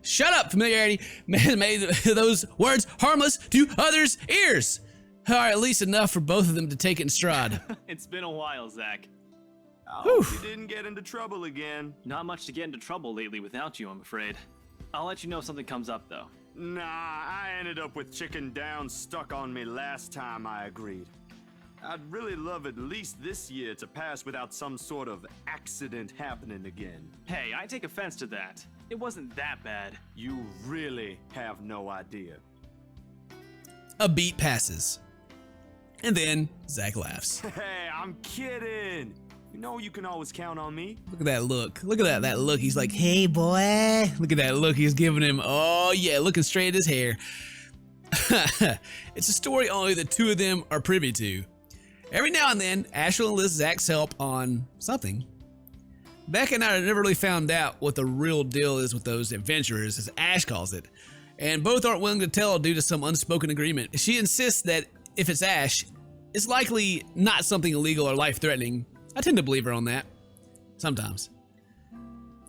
Shut up, familiarity made those words harmless to others' ears. Or at least enough for both of them to take it in stride. It's been a while, Zach. I hope you didn't get into trouble again. Not much to get into trouble lately without you, I'm afraid. I'll let you know if something comes up, though. Nah, I ended up with chicken down stuck on me last time I agreed. I'd really love at least this year to pass without some sort of accident happening again. Hey, I take offense to that. It wasn't that bad. You really have no idea. A beat passes. And then Zach laughs. Hey, I'm kidding. You know you can always count on me. Look at that look. Look at that look. He's like, hey, boy. Look at that look he's giving him. Oh, yeah, looking straight at his hair. It's a story only the two of them are privy to. Every now and then, Ash will enlist Zach's help on something. Becca and I have never really found out what the real deal is with those adventurers, as Ash calls it, and both aren't willing to tell due to some unspoken agreement. She insists that if it's Ash, it's likely not something illegal or life-threatening. I tend to believe her on that. Sometimes.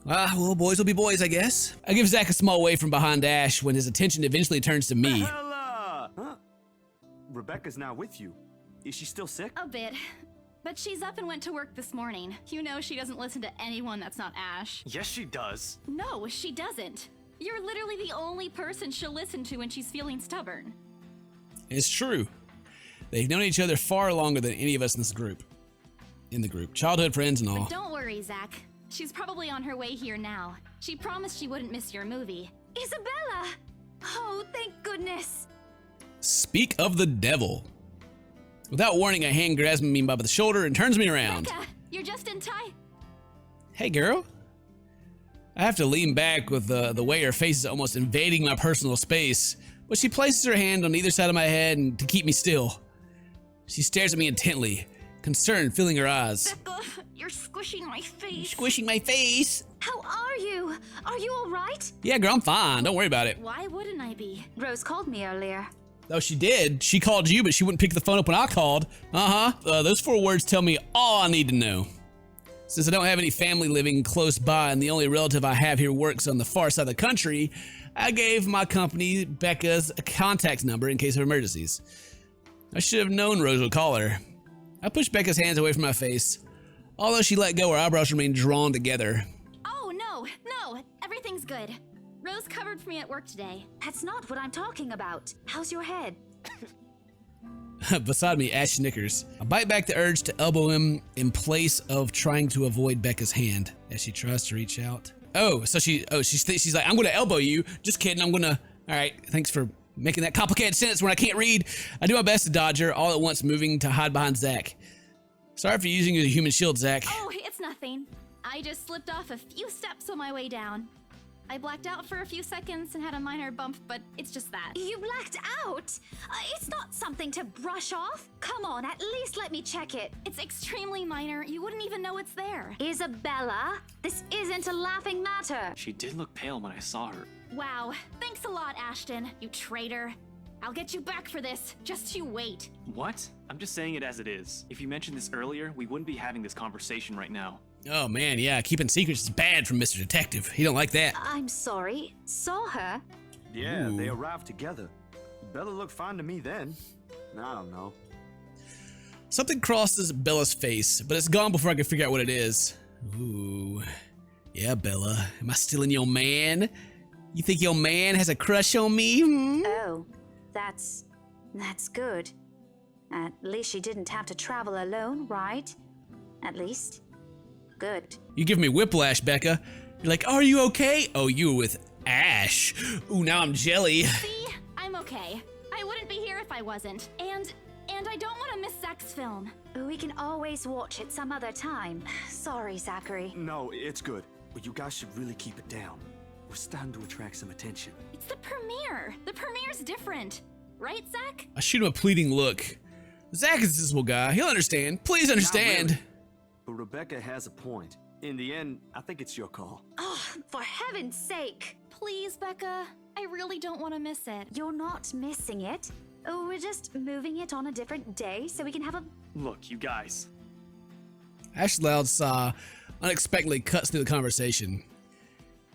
Well, boys will be boys, I guess. I give Zach a small wave from behind Ash when his attention eventually turns to me. Bella! Huh? Rebecca's not with you. Is she still sick? A bit. But she's up and went to work this morning. You know she doesn't listen to anyone that's not Ash. Yes, she does. No, she doesn't. You're literally the only person she'll listen to when she's feeling stubborn. It's true. They've known each other far longer than any of us in this group. Childhood friends and all. But don't worry, Zach. She's probably on her way here now. She promised she wouldn't miss your movie. Isabella! Oh, thank goodness. Speak of the devil. Without warning, a hand grabs me by the shoulder and turns me around. Becca, you're just in time. Hey, girl. I have to lean back with the way her face is almost invading my personal space, but she places her hand on either side of my head and to keep me still. She stares at me intently, concern filling her eyes. Becca, you're squishing my face. Squishing my face? How are you? Are you all right? Yeah, girl, I'm fine. Don't worry about it. Why wouldn't I be? Rose called me earlier. Oh, she did. She called you, but she wouldn't pick the phone up when I called. Those 4 words tell me all I need to know. Since I don't have any family living close by and the only relative I have here works on the far side of the country, I gave my company Becca's a contact number in case of emergencies. I should have known Rose would call her. I pushed Becca's hands away from my face. Although she let go, her eyebrows remained drawn together. Oh, no, everything's good. Rose covered for me at work today. That's not what I'm talking about. How's your head? Beside me, Ash snickers. I bite back the urge to elbow him in place of trying to avoid Becca's hand as she tries to reach out. She's like, I'm gonna elbow you. Just kidding, all right, thanks for making that complicated sentence when I can't read. I do my best to dodge her, all at once moving to hide behind Zach. Sorry for using you as a human shield, Zach. Oh, it's nothing. I just slipped off a few steps on my way down. I blacked out for a few seconds and had a minor bump, but it's just that. You blacked out? It's not something to brush off. Come on, at least let me check it. It's extremely minor. You wouldn't even know it's there. Isabella, this isn't a laughing matter. She did look pale when I saw her. Wow. Thanks a lot, Ashton, you traitor. I'll get you back for this. Just you wait. What? I'm just saying it as it is. If you mentioned this earlier, we wouldn't be having this conversation right now. Oh man, yeah, keeping secrets is bad from Mr. Detective. He don't like that. I'm sorry. Saw her? Yeah, Ooh. they arrived together. Bella looked fine to me then. I don't know. Something crosses Bella's face, but it's gone before I can figure out what it is. Ooh. Yeah, Bella. Am I stealing your man? You think your man has a crush on me? Hmm? Oh, that's good. At least she didn't have to travel alone, right? At least. Good. You give me whiplash, Becca. You're like, are you okay? Oh, you were with Ash. Ooh, now I'm jelly. See? I'm okay. I wouldn't be here if I wasn't. And I don't want to miss Zach's film. We can always watch it some other time. Sorry, Zachary. No, it's good. But you guys should really keep it down. We're starting to attract some attention. It's the premiere. The premiere's different. Right, Zach? I shoot him a pleading look. Zach is this little guy. He'll understand. Please understand. Not really. But Rebecca has a point. In the end, I think it's your call. Oh, for heaven's sake. Please, Becca. I really don't want to miss it. You're not missing it. Oh, we're just moving it on a different day so we can have a... Look, you guys. Ash's loud sigh unexpectedly cuts through the conversation.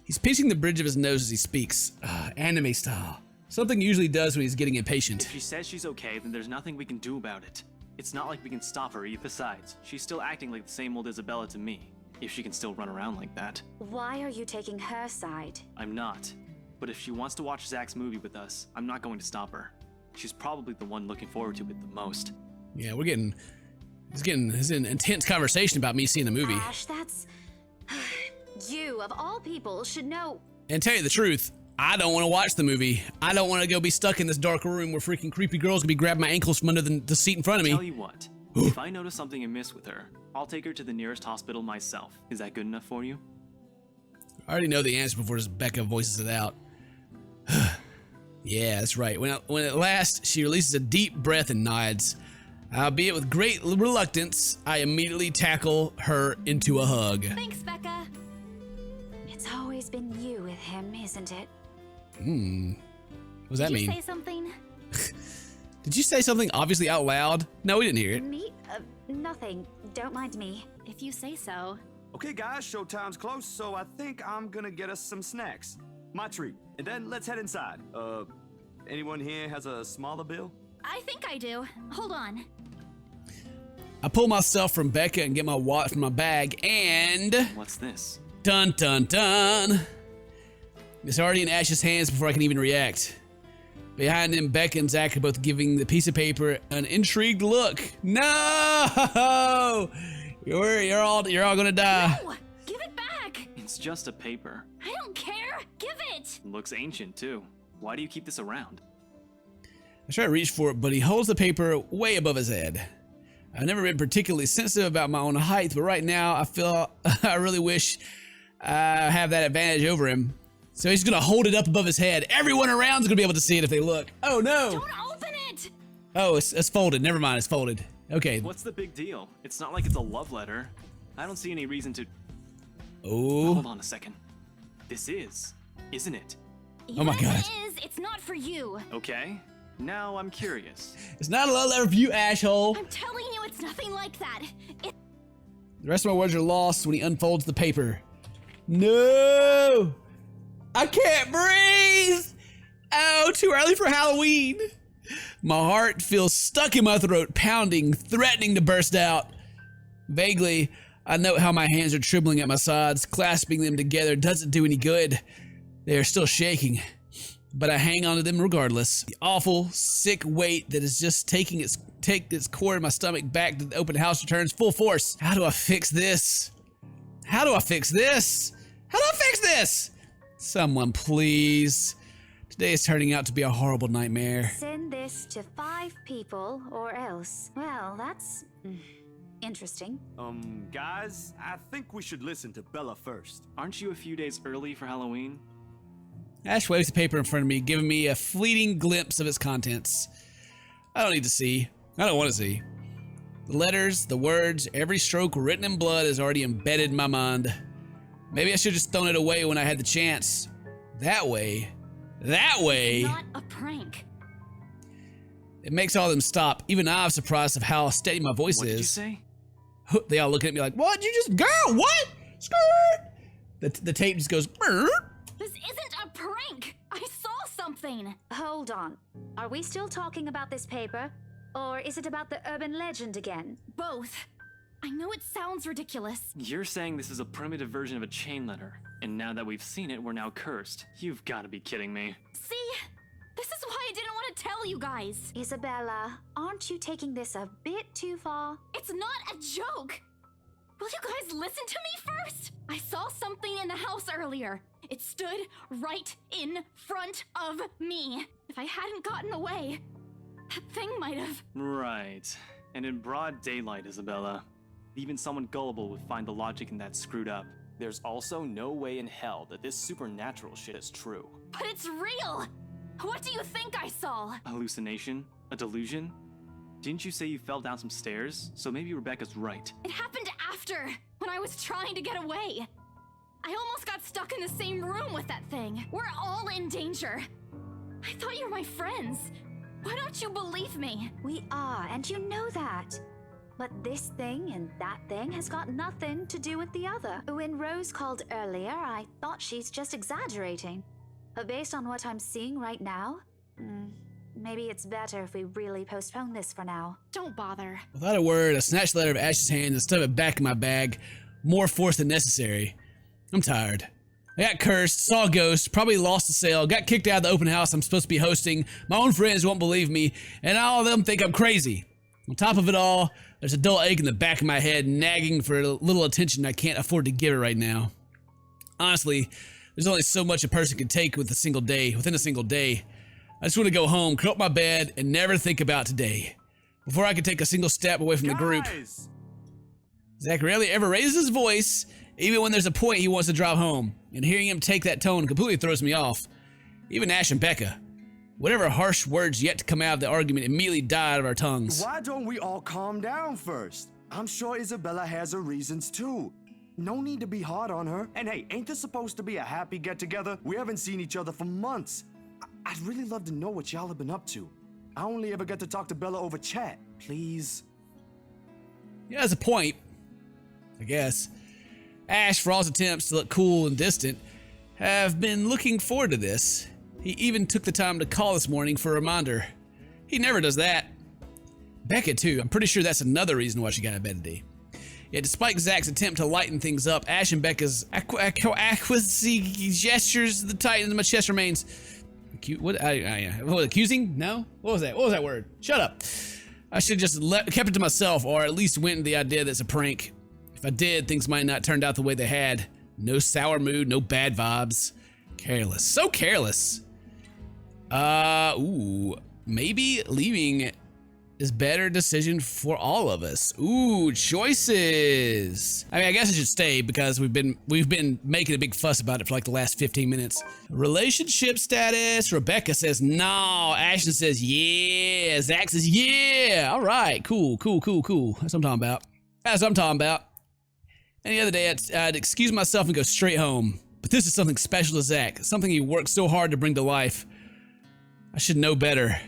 He's pinching the bridge of his nose as he speaks, anime style. Something he usually does when he's getting impatient. If she says she's okay, then there's nothing we can do about it. It's not like we can stop her. Besides, she's still acting like the same old Isabella to me, if she can still run around like that. Why are you taking her side? I'm not. But if she wants to watch Zach's movie with us, I'm not going to stop her. She's probably the one looking forward to it the most. Yeah, it's an intense conversation about me seeing the movie. Ash, that's... You, of all people, should know... And tell you the truth, I don't want to watch the movie. I don't want to go be stuck in this dark room where freaking creepy girls can be grabbing my ankles from under the seat in front of me. Tell you what, if I notice something amiss with her, I'll take her to the nearest hospital myself. Is that good enough for you? I already know the answer before Becca voices it out. Yeah, that's right. When at last she releases a deep breath and nods, albeit with great reluctance, I immediately tackle her into a hug. Thanks, Becca. It's always been you with him, isn't it? What does that Did you mean? say something? Did you say something obviously out loud? No, we didn't hear it. Me? Nothing. Don't mind me. If you say so. Okay, guys, showtime's close, so I think I'm gonna get us some snacks. My treat. And then let's head inside. Anyone here has a smaller bill? I think I do. Hold on. I pull myself from Becca and get my wallet from my bag, and What's this? dun dun dun. It's already in Ash's hands before I can even react. Behind him, Becca and Zach are both giving the piece of paper an intrigued look. No! You're all gonna die. No! Give it back! It's just a paper. I don't care! Give it! Looks ancient, too. Why do you keep this around? I try to reach for it, but he holds the paper way above his head. I've never been particularly sensitive about my own height, but right now I feel I really wish I have that advantage over him. So he's gonna hold it up above his head. Everyone around's gonna be able to see it if they look. Oh no! Don't open it! Oh, it's folded. Never mind, it's folded. Okay. What's the big deal? It's not like it's a love letter. I don't see any reason to... Oh. Hold on a second. This is, isn't it? Oh my God. It is. It's not for you. Okay. Now I'm curious. It's not a love letter for you, asshole. I'm telling you, it's nothing like that. The rest of my words are lost when he unfolds the paper. No! I can't breathe! Oh, too early for Halloween. My heart feels stuck in my throat, pounding, threatening to burst out. Vaguely, I note how my hands are trembling at my sides. Clasping them together doesn't do any good. They are still shaking, but I hang on to them regardless. The awful, sick weight that is just taking its core in my stomach back to the open house returns full force. How do I fix this? How do I fix this? How do I fix this? Someone please. Today is turning out to be a horrible nightmare. Send this to 5 people or else. Well, that's interesting. Guys, I think we should listen to Bella first. Aren't you a few days early for Halloween? Ash waves the paper in front of me, giving me a fleeting glimpse of its contents. I don't need to see. I don't want to see. The letters, the words, every stroke written in blood is already embedded in my mind. Maybe I should have just thrown it away when I had the chance. That way, Not a prank. it makes all of them stop. Even I'm surprised of how steady my voice What is. did you say? They all look at me like, what? You just, girl, what? Skirt! The tape just goes, "Brr." This isn't a prank! I saw something! Hold on. Are we still talking about this paper? Or is it about the urban legend again? Both. I know it sounds ridiculous. You're saying this is a primitive version of a chain letter, and now that we've seen it, we're now cursed. You've got to be kidding me. See? This is why I didn't want to tell you guys. Isabella, aren't you taking this a bit too far? It's not a joke. Will you guys listen to me first? I saw something in the house earlier. It stood right in front of me. If I hadn't gotten away, that thing might have. Right. And in broad daylight, Isabella. Even someone gullible would find the logic in that screwed up. There's also no way in hell that this supernatural shit is true. But it's real. What do you think I saw? A hallucination? A delusion? Didn't you say you fell down some stairs? So maybe Rebecca's right. It happened after, when I was trying to get away. I almost got stuck in the same room with that thing. We're all in danger. I thought you were my friends. Why don't you believe me? We are, and you know that. But this thing and that thing has got nothing to do with the other. When Rose called earlier, I thought she's just exaggerating. But based on what I'm seeing right now, maybe it's better if we really postpone this for now. Don't bother. Without a word, I snatched the letter of Ash's hand and stuffed it back in my bag. More force than necessary. I'm tired. I got cursed, saw a ghost, probably lost the sale, got kicked out of the open house I'm supposed to be hosting, my own friends won't believe me, and all of them think I'm crazy. On top of it all, there's a dull ache in the back of my head, nagging for a little attention I can't afford to give it right now. Honestly, there's only so much a person can take within a single day. I just want to go home, curl up my bed, and never think about today. Before I can take a single step away from the group. Zach rarely ever raises his voice, even when there's a point he wants to drive home, and hearing him take that tone completely throws me off. Even Ash and Becca. Whatever harsh words yet to come out of the argument immediately died out of our tongues. Why don't we all calm down first? I'm sure Isabella has her reasons too. No need to be hard on her. And hey, ain't this supposed to be a happy get-together? We haven't seen each other for months. I'd really love to know what y'all have been up to. I only ever get to talk to Bella over chat. Please. Yeah, that's a point. I guess. Ash, for all his attempts to look cool and distant, have been looking forward to this. He even took the time to call this morning for a reminder. He never does that. Becca, too. I'm pretty sure that's another reason why she got out of bed today. Yet, despite Zach's attempt to lighten things up, Ash and Becca's accuracy gestures, the tightness of my chest remains. Accusing? No? What was that? What was that word? Shut up. I should have just kept it to myself, or at least went with the idea that it's a prank. If I did, things might not turned out the way they had. No sour mood, no bad vibes. Careless. So careless. Maybe leaving is better decision for all of us. Ooh, choices. I mean, I guess I should stay because we've been making a big fuss about it for like the last 15 minutes. Relationship status. Rebecca says no. Ashton says yeah. Zach says yeah. All right, cool. That's what I'm talking about. Any other day, I'd excuse myself and go straight home. But this is something special to Zach. Something he worked so hard to bring to life. I should know better.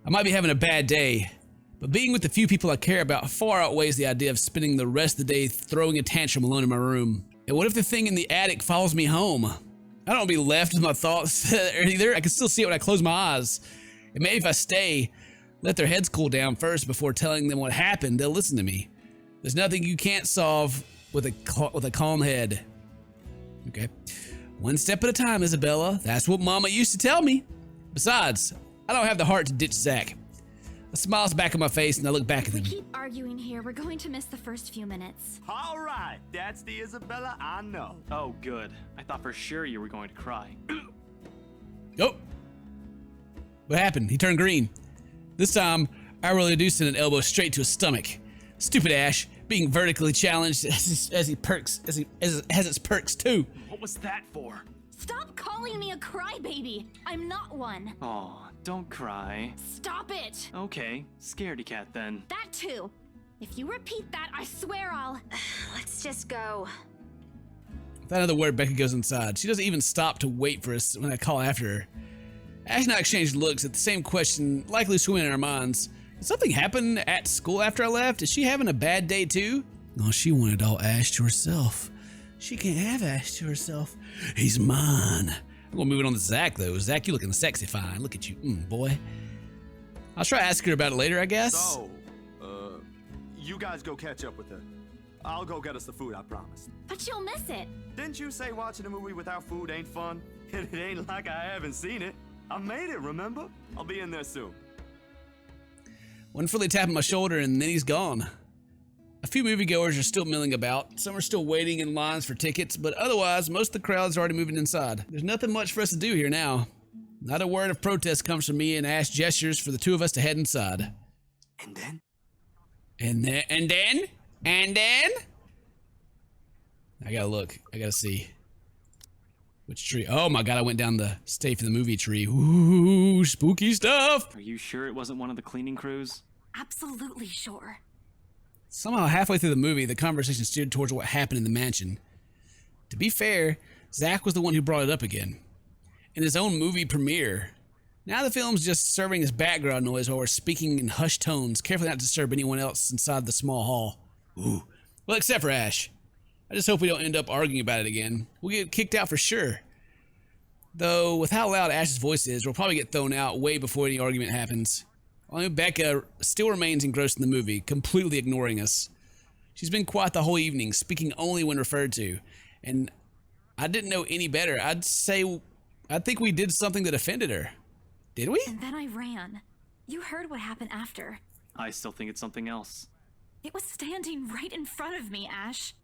I might be having a bad day, but being with the few people I care about far outweighs the idea of spending the rest of the day throwing a tantrum alone in my room. And what if the thing in the attic follows me home? I don't want to be left with my thoughts either. I can still see it when I close my eyes. And maybe if I stay, let their heads cool down first before telling them what happened, they'll listen to me. There's nothing you can't solve with a calm head. Okay. One step at a time, Isabella. That's what Mama used to tell me. Besides, I don't have the heart to ditch Zach. A smile's back on my face and I look back at We him. keep arguing here. We're going to miss the first few minutes. All right, that's the Isabella I know. Oh, good. I thought for sure you were going to cry. Oh. What happened? He turned green. This time, I really do send an elbow straight to his stomach. Stupid Ash, being vertically challenged has its perks too. What was that for? Stop calling me a crybaby. I'm not one. Aw, don't cry. Stop it. Okay, scaredy cat then. That too. If you repeat that, I swear I'll... Let's just go. Without another word, Becca goes inside. She doesn't even stop to wait for us when I call after her. Ash and I exchange looks at the same question likely swimming in our minds. Did something happen at school after I left? Is she having a bad day too? Oh, she wanted all Ash to herself. She can't have Ash to herself. He's mine. I'm gonna move it on to Zach though. Zach, you looking sexy fine. Look at you, boy. I'll try to ask her about it later, I guess. So, you guys go catch up with her. I'll go get us the food, I promise. But you'll miss it. Didn't you say watching a movie without food ain't fun? And it ain't like I haven't seen it. I made it, remember? I'll be in there soon. One friendly tap on my shoulder and then he's gone. A few moviegoers are still milling about. Some are still waiting in lines for tickets, but otherwise, most of the crowd's already moving inside. There's nothing much for us to do here now. Not a word of protest comes from me, and Ash gestures for the two of us to head inside. And then? And then? I gotta look. I gotta see. Which tree? Oh my god, I went down the stay for the movie tree. Ooh, spooky stuff! Are you sure it wasn't one of the cleaning crews? Absolutely sure. Somehow, halfway through the movie, the conversation steered towards what happened in the mansion. To be fair, Zach was the one who brought it up again. In his own movie premiere. Now the film's just serving as background noise while we're speaking in hushed tones, carefully not to disturb anyone else inside the small hall. Ooh. Well, except for Ash. I just hope we don't end up arguing about it again. We'll get kicked out for sure. Though, with how loud Ash's voice is, we'll probably get thrown out way before any argument happens. Only Becca still remains engrossed in the movie, completely ignoring us. She's been quiet the whole evening, speaking only when referred to. And I didn't know any better. I think we did something that offended her. Did we? And then I ran. You heard what happened after. I still think it's something else. It was standing right in front of me, Ash.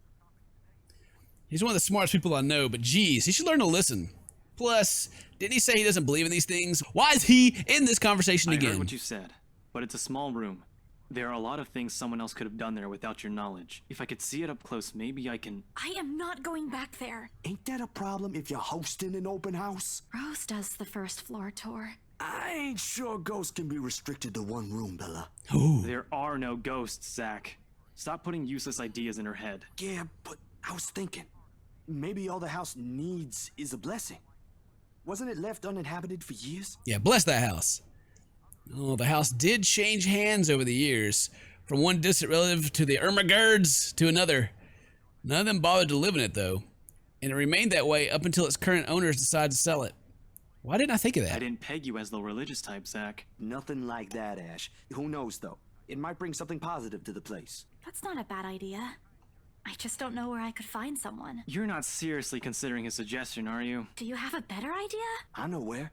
He's one of the smartest people I know, but geez, he should learn to listen. Plus, didn't he say he doesn't believe in these things? Why is he in this conversation again? I heard what you said, but it's a small room. There are a lot of things someone else could have done there without your knowledge. If I could see it up close, maybe I can... I am not going back there. Ain't that a problem if you're hosting an open house? Rose does the first floor tour. I ain't sure ghosts can be restricted to one room, Bella. Ooh. There are no ghosts, Zach. Stop putting useless ideas in her head. Yeah, but I was thinking, maybe all the house needs is a blessing. Wasn't it left uninhabited for years? Yeah, bless that house. Oh, the house did change hands over the years. From one distant relative to the Ermengardes to another. None of them bothered to live in it, though. And it remained that way up until its current owners decided to sell it. Why didn't I think of that? I didn't peg you as the religious type, Zach. Nothing like that, Ash. Who knows, though? It might bring something positive to the place. That's not a bad idea. I just don't know where I could find someone. You're not seriously considering a suggestion, are you? Do you have a better idea? I know where.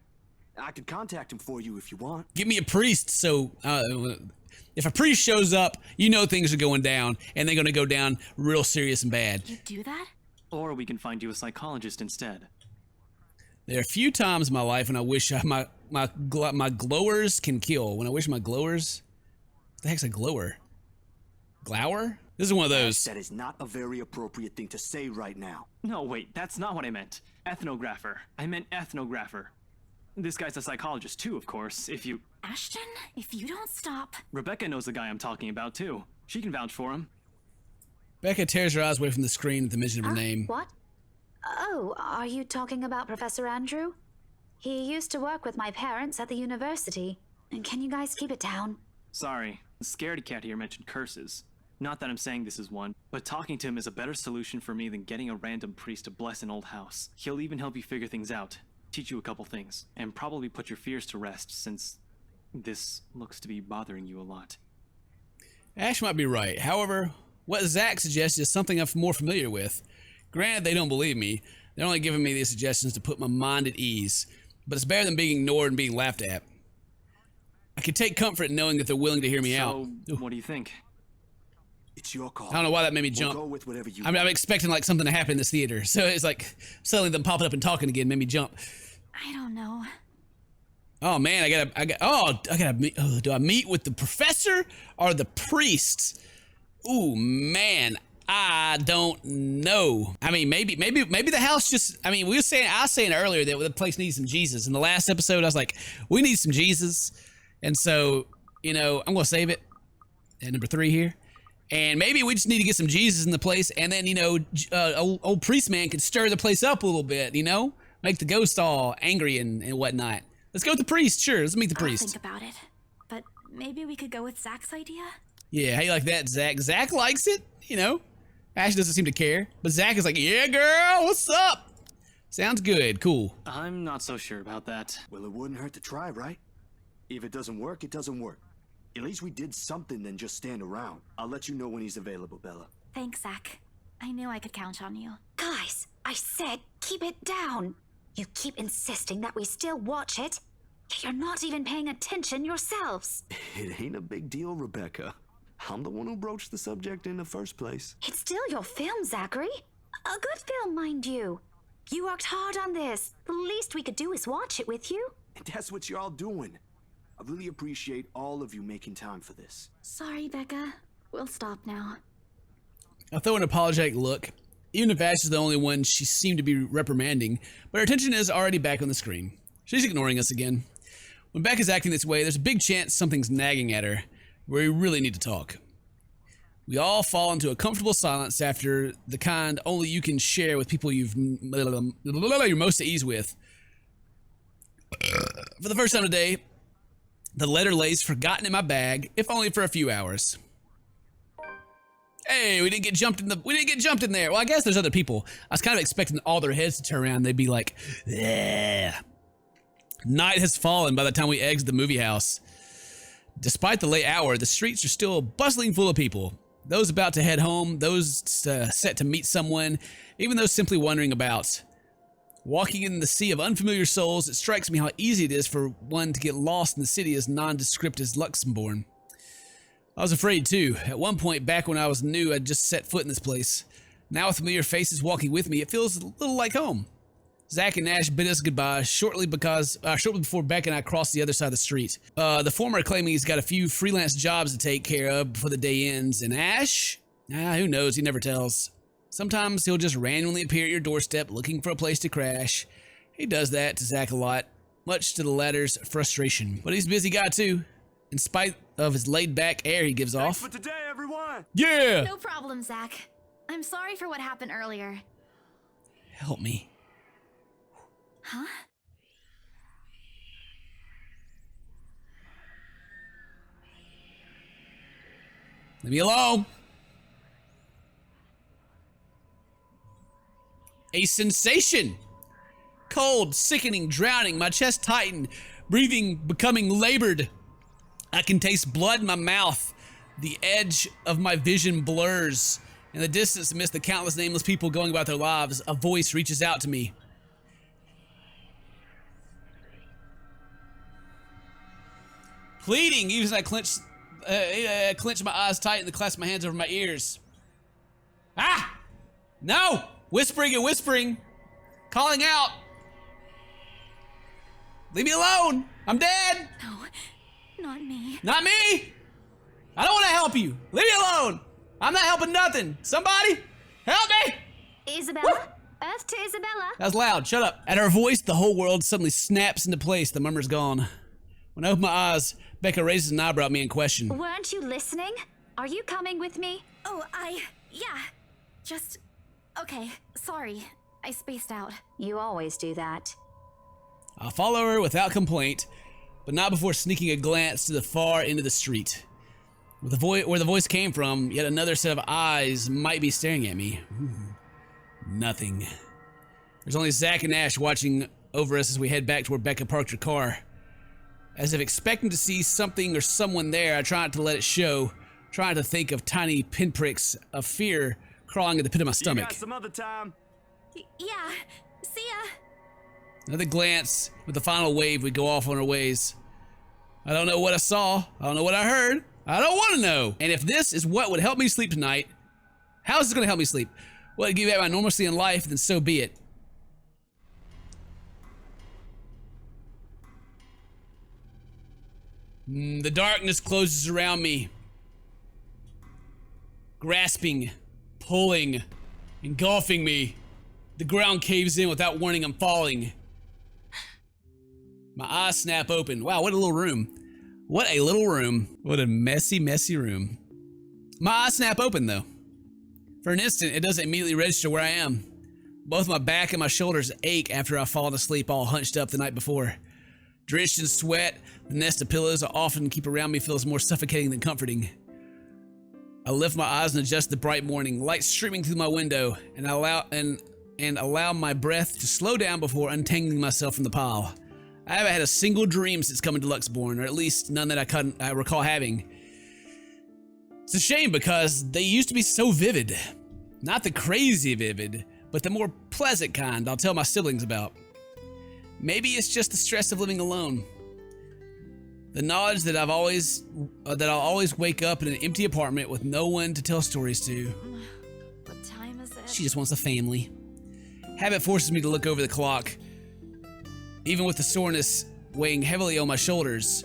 I could contact him for you if you want. Give me a priest, so if a priest shows up, you know things are going down, and they're going to go down real serious and bad. You do that? Or we can find you a psychologist instead. There are a few times in my life when I wish my glowers can kill. When I wish my glowers... What the heck's a glower? Glower? This is one of those. That is not a very appropriate thing to say right now. No, wait, that's not what I meant. Ethnographer. I meant ethnographer. This guy's a psychologist too, of course, if you... Ashton, if you don't stop... Rebecca knows the guy I'm talking about too. She can vouch for him. Becca tears her eyes away from the screen at the mention of her name. What? Oh, are you talking about Professor Andrew? He used to work with my parents at the university. And can you guys keep it down? Sorry, the scaredy cat here mentioned curses. Not that I'm saying this is one, but talking to him is a better solution for me than getting a random priest to bless an old house. He'll even help you figure things out, teach you a couple things, and probably put your fears to rest since this looks to be bothering you a lot. Ash might be right. However, what Zach suggests is something I'm more familiar with. Granted, they don't believe me. They're only giving me these suggestions to put my mind at ease. But it's better than being ignored and being laughed at. I can take comfort in knowing that they're willing to hear me out. So, what do you think? It's your call. I don't know why that made me jump. We'll go with whatever you I'm expecting like something to happen in this theater. So it's like suddenly them popping up and talking again made me jump. I don't know. Oh man, do I meet with the professor or the priest? Ooh man, I don't know. I mean, maybe the house just, I mean, I was saying earlier that the place needs some Jesus. In the last episode, I was like, we need some Jesus. And so, you know, I'm going to save it at number 3 here. And maybe we just need to get some Jesus in the place. And then, you know, old priest man could stir the place up a little bit, you know, make the ghosts all angry and whatnot. Let's go with the priest. Sure. Let's meet the priest. I'll think about it. But maybe we could go with Zach's idea? Yeah, how you like that, Zach? Zach likes it, you know. Ash doesn't seem to care, but Zach is like, yeah, girl, what's up? Sounds good, cool. I'm not so sure about that. Well, it wouldn't hurt to try, right? If it doesn't work, it doesn't work. At least we did something than just stand around. I'll let you know when he's available, Bella. Thanks, Zach. I knew I could count on you. Guys, I said keep it down. You keep insisting that we still watch it, yet you're not even paying attention yourselves. It ain't a big deal, Rebecca. I'm the one who broached the subject in the first place. It's still your film, Zachary. A good film, mind you. You worked hard on this. The least we could do is watch it with you. And that's what you're all doing. I really appreciate all of you making time for this. Sorry, Becca. We'll stop now. I throw an apologetic look. Even if Ash is the only one she seemed to be reprimanding, but her attention is already back on the screen. She's ignoring us again. When Becca's acting this way, there's a big chance something's nagging at her, where we really need to talk. We all fall into a comfortable silence after the kind only you can share with people you're most at ease with. For the first time today, the letter lays forgotten in my bag, if only for a few hours. Hey, we didn't get jumped in there. Well, I guess there's other people. I was kind of expecting all their heads to turn around. They'd be like, yeah. Night has fallen by the time we exit the movie house. Despite the late hour, the streets are still bustling full of people. Those about to head home, those set to meet someone, even those simply wandering about. Walking in the sea of unfamiliar souls, it strikes me how easy it is for one to get lost in the city as nondescript as Luxembourg. I was afraid too. At one point back when I was new, I'd just set foot in this place. Now with familiar faces walking with me, it feels a little like home. Zach and Ash bid us goodbye shortly before Beck and I crossed the other side of the street. The former claiming he's got a few freelance jobs to take care of before the day ends, and Ash? Who knows, he never tells. Sometimes he'll just randomly appear at your doorstep looking for a place to crash. He does that to Zach a lot, much to the latter's frustration. But he's a busy guy too, in spite of his laid-back air he gives off. Thanks for today, everyone! Yeah! No problem, Zach. I'm sorry for what happened earlier. Help me. Huh? Leave me alone. A sensation. Cold, sickening, drowning. My chest tightened. Breathing becoming labored. I can taste blood in my mouth. The edge of my vision blurs. In the distance, amidst the countless nameless people going about their lives, a voice reaches out to me. Pleading, even as I clench my eyes tight and clasp my hands over my ears. Ah! No! Whispering and whispering. Calling out. Leave me alone! I'm dead! No, not me. Not me! I don't want to help you! Leave me alone! I'm not helping nothing! Somebody! Help me! Isabella? Woo! Earth to Isabella. That was loud, shut up. At our voice, the whole world suddenly snaps into place. The murmur's gone. When I open my eyes, Becca raises an eyebrow at me in question. Weren't you listening? Are you coming with me? Oh, yeah. Just, okay, sorry. I spaced out. You always do that. I follow her without complaint, but not before sneaking a glance to the far end of the street. Where the voice came from, yet another set of eyes might be staring at me. Nothing. There's only Zach and Ash watching over us as we head back to where Becca parked her car. As if expecting to see something or someone there, I try not to let it show, trying to think of tiny pinpricks of fear crawling at the pit of my stomach. You got some other time. Yeah, see ya. Another glance, with the final wave, we go off on our ways. I don't know what I saw, I don't know what I heard, I don't want to know. And if this is what would help me sleep tonight, how is this going to help me sleep? Well, to give back my normalcy in life, then so be it. The darkness closes around me. Grasping, pulling, engulfing me. The ground caves in without warning I'm falling. My eyes snap open. Wow, what a little room. What a little room. What a messy, messy room. My eyes snap open though. For an instant, it doesn't immediately register where I am. Both my back and my shoulders ache after I've fallen asleep all hunched up the night before. Drenched in sweat, the nest of pillows I often keep around me feels more suffocating than comforting. I lift my eyes and adjust the bright morning, light streaming through my window, and allow my breath to slow down before untangling myself from the pile. I haven't had a single dream since coming to Luxborn, or at least none that I recall having. It's a shame because they used to be so vivid. Not the crazy vivid, but the more pleasant kind I'll tell my siblings about. Maybe it's just the stress of living alone. The knowledge that I'll always wake up in an empty apartment with no one to tell stories to. What time is it? She just wants a family. Habit forces me to look over the clock. Even with the soreness weighing heavily on my shoulders,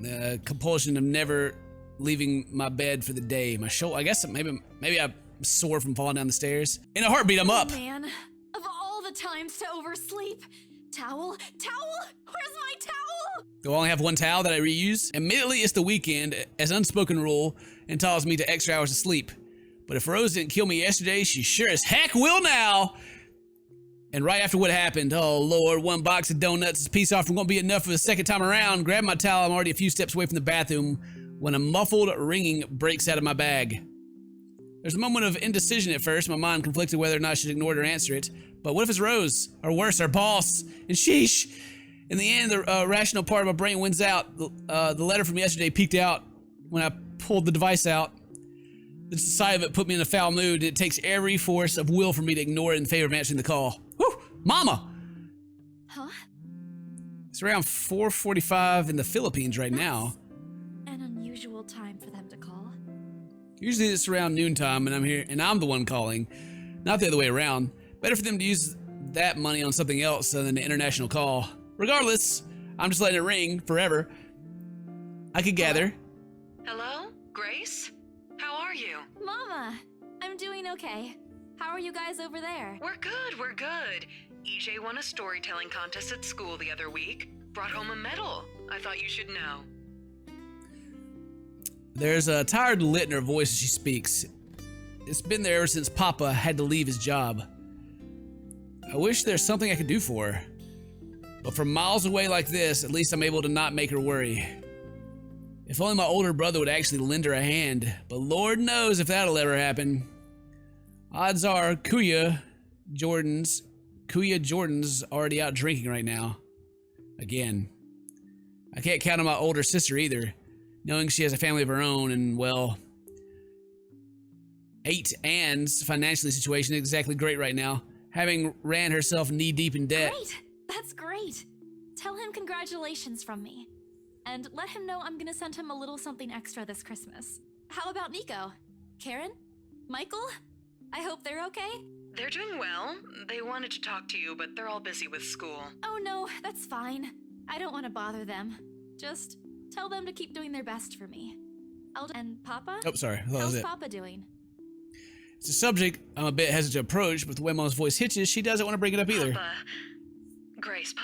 the compulsion of never leaving my bed for the day. My shoulder, I guess maybe I'm sore from falling down the stairs. In a heartbeat, I'm up. Man, of all the times to oversleep. Towel? Where's my towel? Do I only have one towel that I reuse? Admittedly, it's the weekend, as unspoken rule, entitles me to extra hours of sleep. But if Rose didn't kill me yesterday, she sure as heck will now. And right after what happened, oh Lord, one box of donuts is peace offering won't be enough for the second time around. Grab my towel, I'm already a few steps away from the bathroom when a muffled ringing breaks out of my bag. There's a moment of indecision at first, my mind conflicted whether or not I should ignore it or answer it. But what if it's Rose? Or worse, our boss? And sheesh! In the end, the rational part of my brain wins out. The letter from yesterday peeked out when I pulled the device out. The sight of it put me in a foul mood. It takes every force of will for me to ignore it in favor of answering the call. Whew! Mama! Huh? It's around 4:45 in the Philippines right now. An unusual time for them to call. Usually it's around noontime and I'm here and I'm the one calling, not the other way around. Better for them to use that money on something else than an international call. Regardless, I'm just letting it ring forever. I could gather. Hello? Grace? How are you? Mama, I'm doing okay. How are you guys over there? We're good. EJ won a storytelling contest at school the other week. Brought home a medal. I thought you should know. There's a tired lit in her voice as she speaks. It's been there ever since Papa had to leave his job. I wish there's something I could do for her. But from miles away like this, at least I'm able to not make her worry. If only my older brother would actually lend her a hand, but Lord knows if that'll ever happen. Odds are Kuya Jordan's already out drinking right now. Again. I can't count on my older sister either, knowing she has a family of her own and, well, 8 Anne's financially situation isn't exactly great right now, having ran herself knee-deep in debt. Great! That's great! Tell him congratulations from me. And let him know I'm gonna send him a little something extra this Christmas. How about Nico? Karen? Michael? I hope they're okay? They're doing well. They wanted to talk to you, but they're all busy with school. Oh no, that's fine. I don't want to bother them. Just tell them to keep doing their best for me. And Papa? Oh, sorry. I thought that was How's it. Papa doing? It's a subject I'm a bit hesitant to approach, but the way Mom's voice hitches, she doesn't want to bring it up either. Papa. Grace,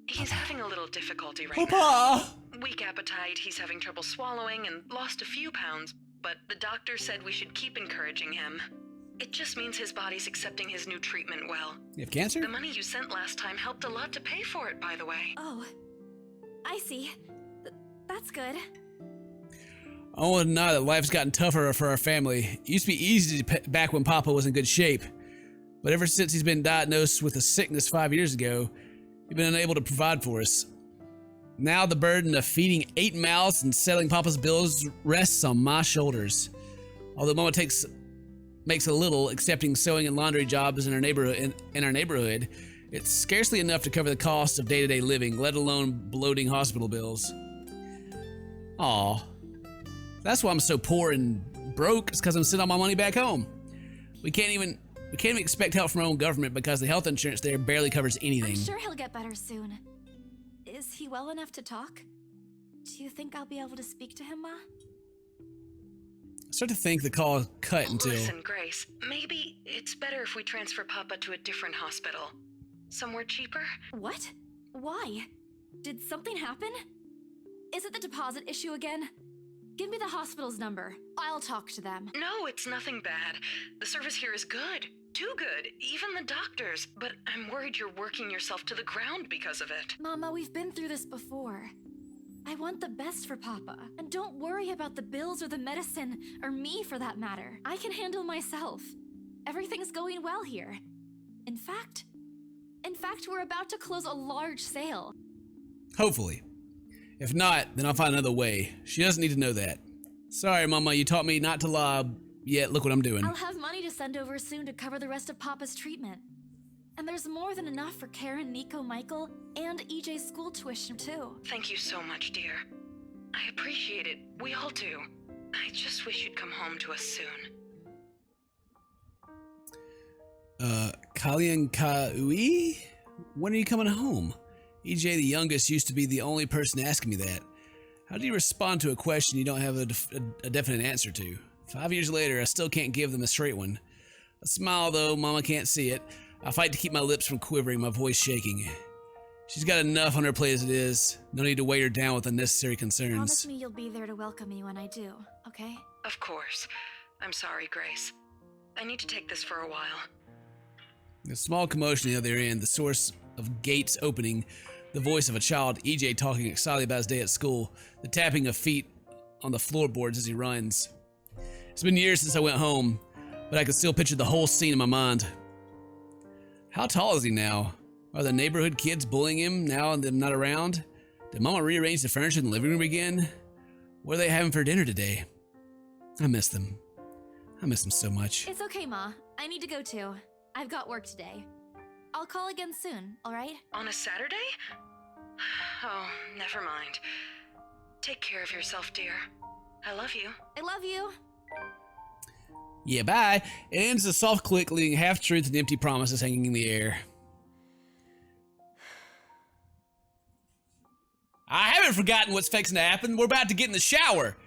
he's having a little difficulty right Papa! now. Weak appetite, he's having trouble swallowing, and lost a few pounds, but the doctor said we should keep encouraging him. It just means his body's accepting his new treatment well. You have cancer? The money you sent last time helped a lot to pay for it, by the way. Oh, I see. That's good. I want to know that life's gotten tougher for our family. It used to be easy back when Papa was in good shape. But ever since he's been diagnosed with a sickness 5 years ago, he's been unable to provide for us. Now the burden of feeding 8 mouths and settling Papa's bills rests on my shoulders. Although Mama makes a little, accepting sewing and laundry jobs in our neighborhood, it's scarcely enough to cover the cost of day-to-day living, let alone bloating hospital bills. Aw. That's why I'm so poor and broke, is because I'm sending all my money back home. We can't even expect help from our own government because the health insurance there barely covers anything. I'm sure he'll get better soon. Is he well enough to talk? Do you think I'll be able to speak to him, Ma? I start to think the call cut until... Listen, Grace, maybe it's better if we transfer Papa to a different hospital. Somewhere cheaper? What? Why? Did something happen? Is it the deposit issue again? Give me the hospital's number. I'll talk to them. No, it's nothing bad. The service here is good. too good, even the doctors. But I'm worried you're working yourself to the ground because of it. Mama, we've been through this before. I want the best for Papa. And don't worry about the bills or the medicine, or me for that matter. I can handle myself. Everything's going well here. In fact, we're about to close a large sale. Hopefully. If not, then I'll find another way. She doesn't need to know that. Sorry, Mama, you taught me not to lie, yet look what I'm doing. I'll have money to send over soon to cover the rest of Papa's treatment. And there's more than enough for Karen, Nico, Michael, and EJ's school tuition too. Thank you so much, dear. I appreciate it. We all do. I just wish you'd come home to us soon. Kalian Kaui? When are you coming home? EJ, the youngest, used to be the only person asking me that. How do you respond to a question you don't have a definite answer to? 5 years later, I still can't give them a straight one. I smile, though Mama can't see it. I fight to keep my lips from quivering, my voice shaking. She's got enough on her plate as it is. No need to weigh her down with unnecessary concerns. Promise me you'll be there to welcome me when I do, okay? Of course. I'm sorry, Grace. I need to take this for a while. A small commotion at the other end, the source of gates opening, the voice of a child, EJ talking excitedly about his day at school, the tapping of feet on the floorboards as he runs. It's been years since I went home, but I can still picture the whole scene in my mind. How tall is he now? Are the neighborhood kids bullying him now and them not around? Did Mama rearrange the furniture in the living room again? What are they having for dinner today? I miss them. I miss them so much. It's okay, Ma. I need to go too. I've got work today. I'll call again soon, alright? On a Saturday? Oh, never mind. Take care of yourself, dear. I love you. I love you. Yeah, bye. It ends with a soft click, leaving half-truths and empty promises hanging in the air. I haven't forgotten what's fixing to happen. We're about to get in the shower.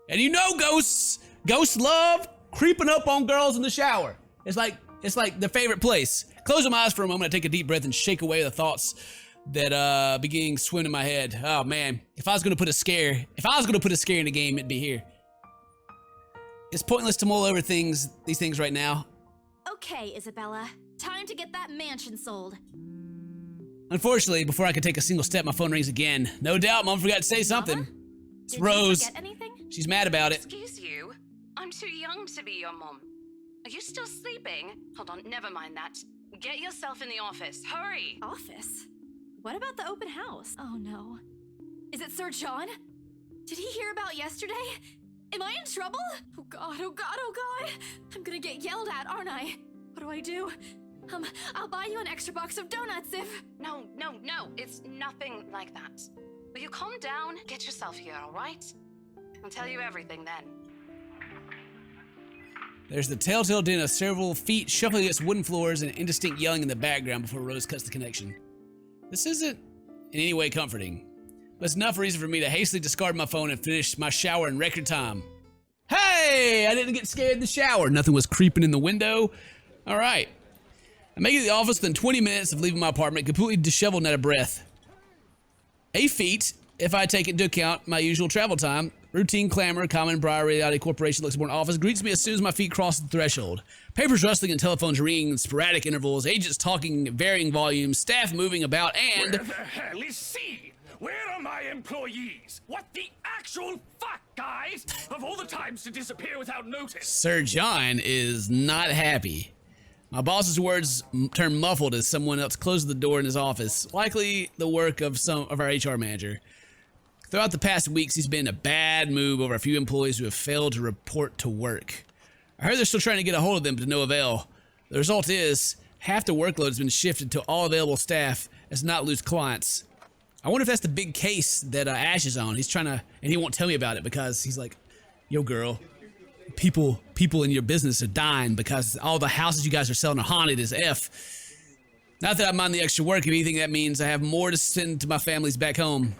And you know ghosts love creeping up on girls in the shower. It's like their favorite place. Close my eyes for a moment. I take a deep breath and shake away the thoughts that begin swimming in my head. Oh man, if I was gonna put a scare in the game, it'd be here. It's pointless to mull over these things right now. Okay, Isabella. Time to get that mansion sold. Unfortunately, before I could take a single step, my phone rings again. No doubt, Mom forgot to say something. Mama? It's Did Rose. You forget anything? She's mad about it. Excuse you? I'm too young to be your mom. Are you still sleeping? Hold on, never mind that. Get yourself in the office. Hurry! Office? What about the open house? Oh no. Is it Sir John? Did he hear about yesterday? Am I in trouble? Oh god, oh god, oh god! I'm gonna get yelled at, aren't I? What do I do? I'll buy you an extra box of donuts if... No, it's nothing like that. Will you calm down? Get yourself here, alright? I'll tell you everything then. There's the telltale din of several feet shuffling against wooden floors and indistinct yelling in the background before Rose cuts the connection. This isn't in any way comforting, but it's enough reason for me to hastily discard my phone and finish my shower in record time. Hey! I didn't get scared in the shower. Nothing was creeping in the window. All right. I make it to the office within 20 minutes of leaving my apartment, completely disheveled and out of breath. A feat, if I take into account my usual travel time. Routine clamor, common Briar Reality Corporation Luxembourg office greets me as soon as my feet cross the threshold. Papers rustling and telephones ringing in sporadic intervals, agents talking in varying volumes, staff moving about, and... Where the hell is C? Where are my employees? What the actual fuck, guys? Of all the times to disappear without notice. Sir John is not happy. My boss's words turn muffled as someone else closes the door in his office, likely the work of our HR manager. Throughout the past weeks, he's been in a bad mood over a few employees who have failed to report to work. I heard they're still trying to get a hold of them, but to no avail. The result is, half the workload has been shifted to all available staff as not lose clients. I wonder if that's the big case that Ash is on. He's trying to, and he won't tell me about it because he's like, yo girl, people in your business are dying because all the houses you guys are selling are haunted as F. Not that I mind the extra work. If anything, that means I have more to send to my families back home.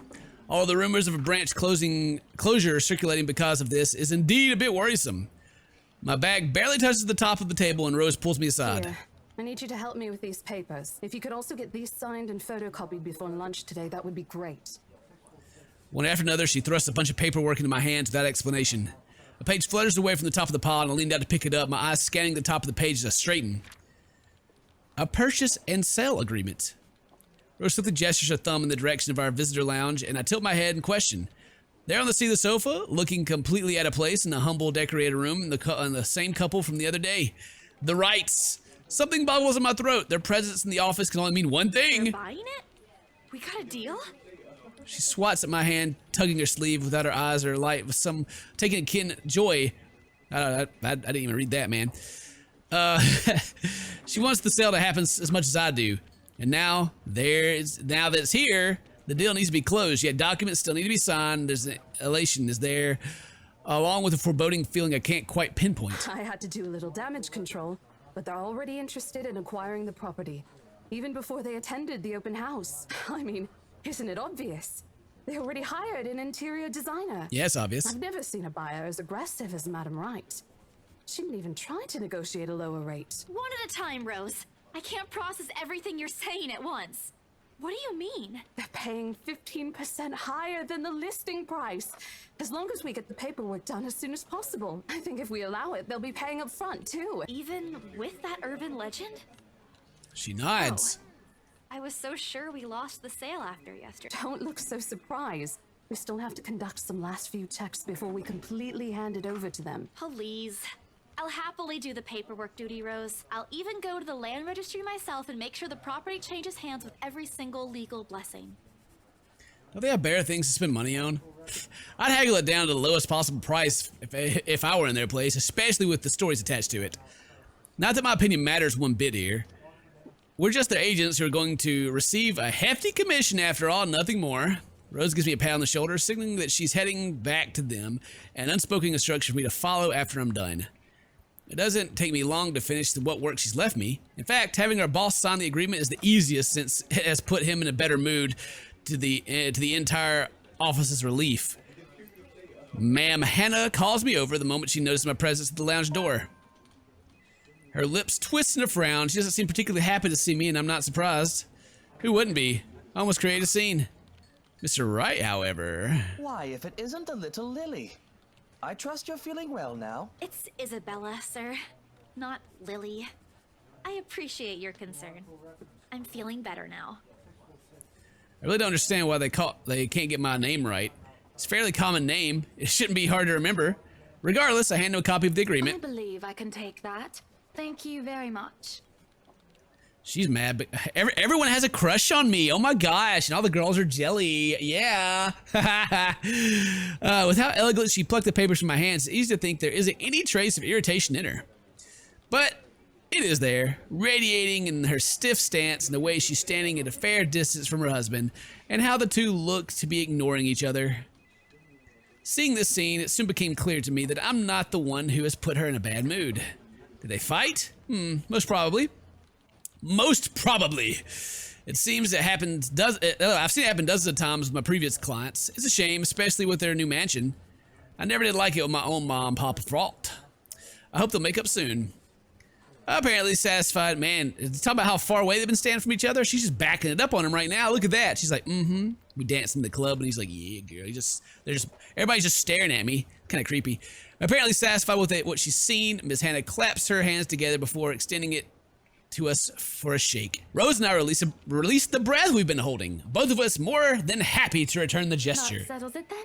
All the rumors of a branch closure circulating because of this is indeed a bit worrisome. My bag barely touches the top of the table and Rose pulls me aside. Here, I need you to help me with these papers. If you could also get these signed and photocopied before lunch today, that would be great. One after another, she thrusts a bunch of paperwork into my hands without explanation. A page flutters away from the top of the pile and I lean down to pick it up, my eyes scanning the top of the page as I straighten. A purchase and sale agreement. Rose quickly gestures her thumb in the direction of our visitor lounge, and I tilt my head in question. There on the seat of the sofa, looking completely out of place in the humble decorated room, the same couple from the other day. The Wrights. Something boggles in my throat. Their presence in the office can only mean one thing. You're buying it? We got a deal? She swats at my hand, tugging her sleeve without her eyes or light, with some taking a keen joy. I didn't even read that, man. She wants the sale to happen as much as I do. And now that it's here, the deal needs to be closed. Yet documents still need to be signed. There's an elation is there, along with a foreboding feeling I can't quite pinpoint. I had to do a little damage control, but they're already interested in acquiring the property, even before they attended the open house. I mean, isn't it obvious? They already hired an interior designer. Yes, obvious. I've never seen a buyer as aggressive as Madam Wright. She didn't even try to negotiate a lower rate. One at a time, Rose. I can't process everything you're saying at once. What do you mean? They're paying 15% higher than the listing price. As long as we get the paperwork done as soon as possible. I think if we allow it, they'll be paying up front, too. Even with that urban legend? She nods. I was so sure we lost the sale after yesterday. Don't look so surprised. We still have to conduct some last few checks before we completely hand it over to them. Please. I'll happily do the paperwork duty, Rose. I'll even go to the land registry myself and make sure the property changes hands with every single legal blessing. Don't they have better things to spend money on? I'd haggle it down to the lowest possible price if I were in their place, especially with the stories attached to it. Not that my opinion matters one bit here. We're just their agents who are going to receive a hefty commission after all, nothing more. Rose gives me a pat on the shoulder, signaling that she's heading back to them, and unspoken instruction for me to follow after I'm done. It doesn't take me long to finish what work she's left me. In fact, having our boss sign the agreement is the easiest, since it has put him in a better mood to the entire office's relief. Ma'am Hannah calls me over the moment she notices my presence at the lounge door. Her lips twist in a frown. She doesn't seem particularly happy to see me, and I'm not surprised. Who wouldn't be? I almost created a scene. Mr. Wright, however... Why, if it isn't the little Lily? I trust you're feeling well now. It's Isabella, sir, not Lily. I appreciate your concern. I'm feeling better now. I really don't understand why they can't get my name right. It's a fairly common name. It shouldn't be hard to remember. Regardless, I hand him a copy of the agreement. I believe I can take that. Thank you very much. She's mad, but everyone has a crush on me. Oh my gosh, and all the girls are jelly. Yeah. With how elegantly she plucked the papers from my hands, it's easy to think there isn't any trace of irritation in her. But it is there, radiating in her stiff stance and the way she's standing at a fair distance from her husband, and how the two look to be ignoring each other. Seeing this scene, it soon became clear to me that I'm not the one who has put her in a bad mood. Did they fight? Most probably. Most probably. It seems it happens. I've seen it happen dozens of times with my previous clients. It's a shame, especially with their new mansion. I never did like it with my own mom, Papa fault. I hope they'll make up soon. Apparently satisfied, man. Talk about how far away they've been standing from each other. She's just backing it up on him right now. Look at that. She's like, We dance in the club, and he's like, yeah, girl. Everybody's just staring at me. Kind of creepy. Apparently satisfied with what she's seen, Miss Hannah claps her hands together before extending it to us for a shake. Rose and I release the breath we've been holding. Both of us more than happy to return the gesture. That settles it then?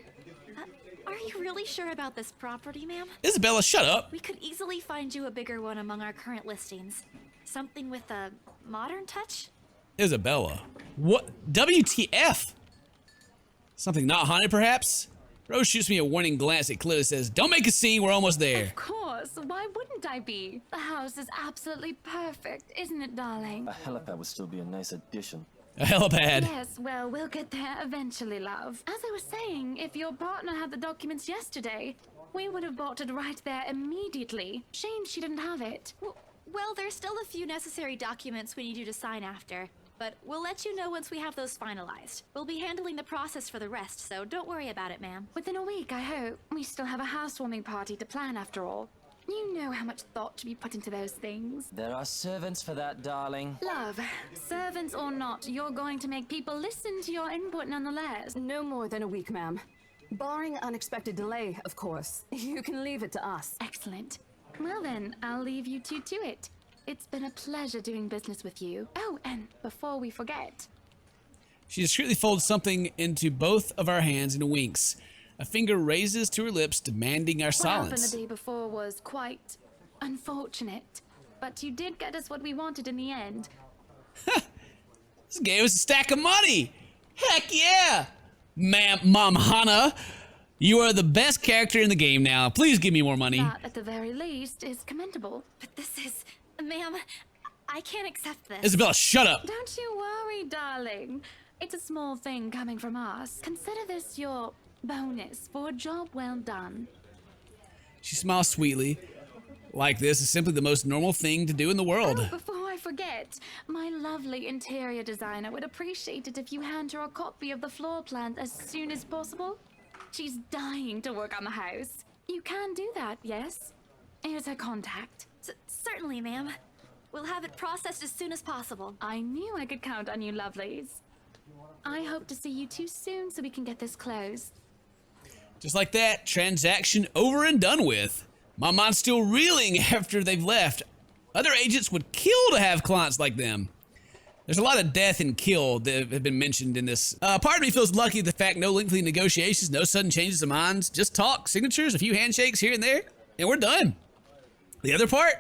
Are you really sure about this property, ma'am? Isabella, shut up. We could easily find you a bigger one among our current listings. Something with a modern touch? Isabella. What? WTF? Something not haunted, perhaps? Rose shoots me a warning glance that clearly says, don't make a scene, we're almost there. Of course, why wouldn't I be? The house is absolutely perfect, isn't it, darling? A helipad would still be a nice addition. A helipad. Yes, well, we'll get there eventually, love. As I was saying, if your partner had the documents yesterday, we would have bought it right there immediately. Shame she didn't have it. Well, there's still a few necessary documents we need you to sign after, but we'll let you know once we have those finalized. We'll be handling the process for the rest, so don't worry about it, ma'am. Within a week, I hope. We still have a housewarming party to plan after all. You know how much thought to be put into those things. There are servants for that, darling. Love, servants or not, you're going to make people listen to your input nonetheless. No more than a week, ma'am. Barring unexpected delay, of course. You can leave it to us. Excellent. Well then, I'll leave you two to it. It's been a pleasure doing business with you. Oh, and before we forget... She discreetly folds something into both of our hands and winks. A finger raises to her lips, demanding our silence. What happened the day before was quite unfortunate, but you did get us what we wanted in the end. This gave us a stack of money! Heck yeah! Mom Hana, you are the best character in the game now. Please give me more money. That, at the very least, is commendable. But this is... Ma'am, I can't accept this. Isabella, shut up! Don't you worry, darling. It's a small thing coming from us. Consider this your bonus for a job well done. She smiles sweetly. Like this is simply the most normal thing to do in the world. Oh, before I forget, my lovely interior designer would appreciate it if you hand her a copy of the floor plan as soon as possible. She's dying to work on the house. You can do that, yes? Here's her contact. Certainly, ma'am. We'll have it processed as soon as possible. I knew I could count on you, lovelies. I hope to see you too soon so we can get this closed. Just like that, transaction over and done with. My mind's still reeling after they've left. Other agents would kill to have clients like them. There's a lot of death and kill that have been mentioned in this. Part of me feels lucky the fact no lengthy negotiations, no sudden changes of minds, just talk, signatures, a few handshakes here and there, and we're done. The other part?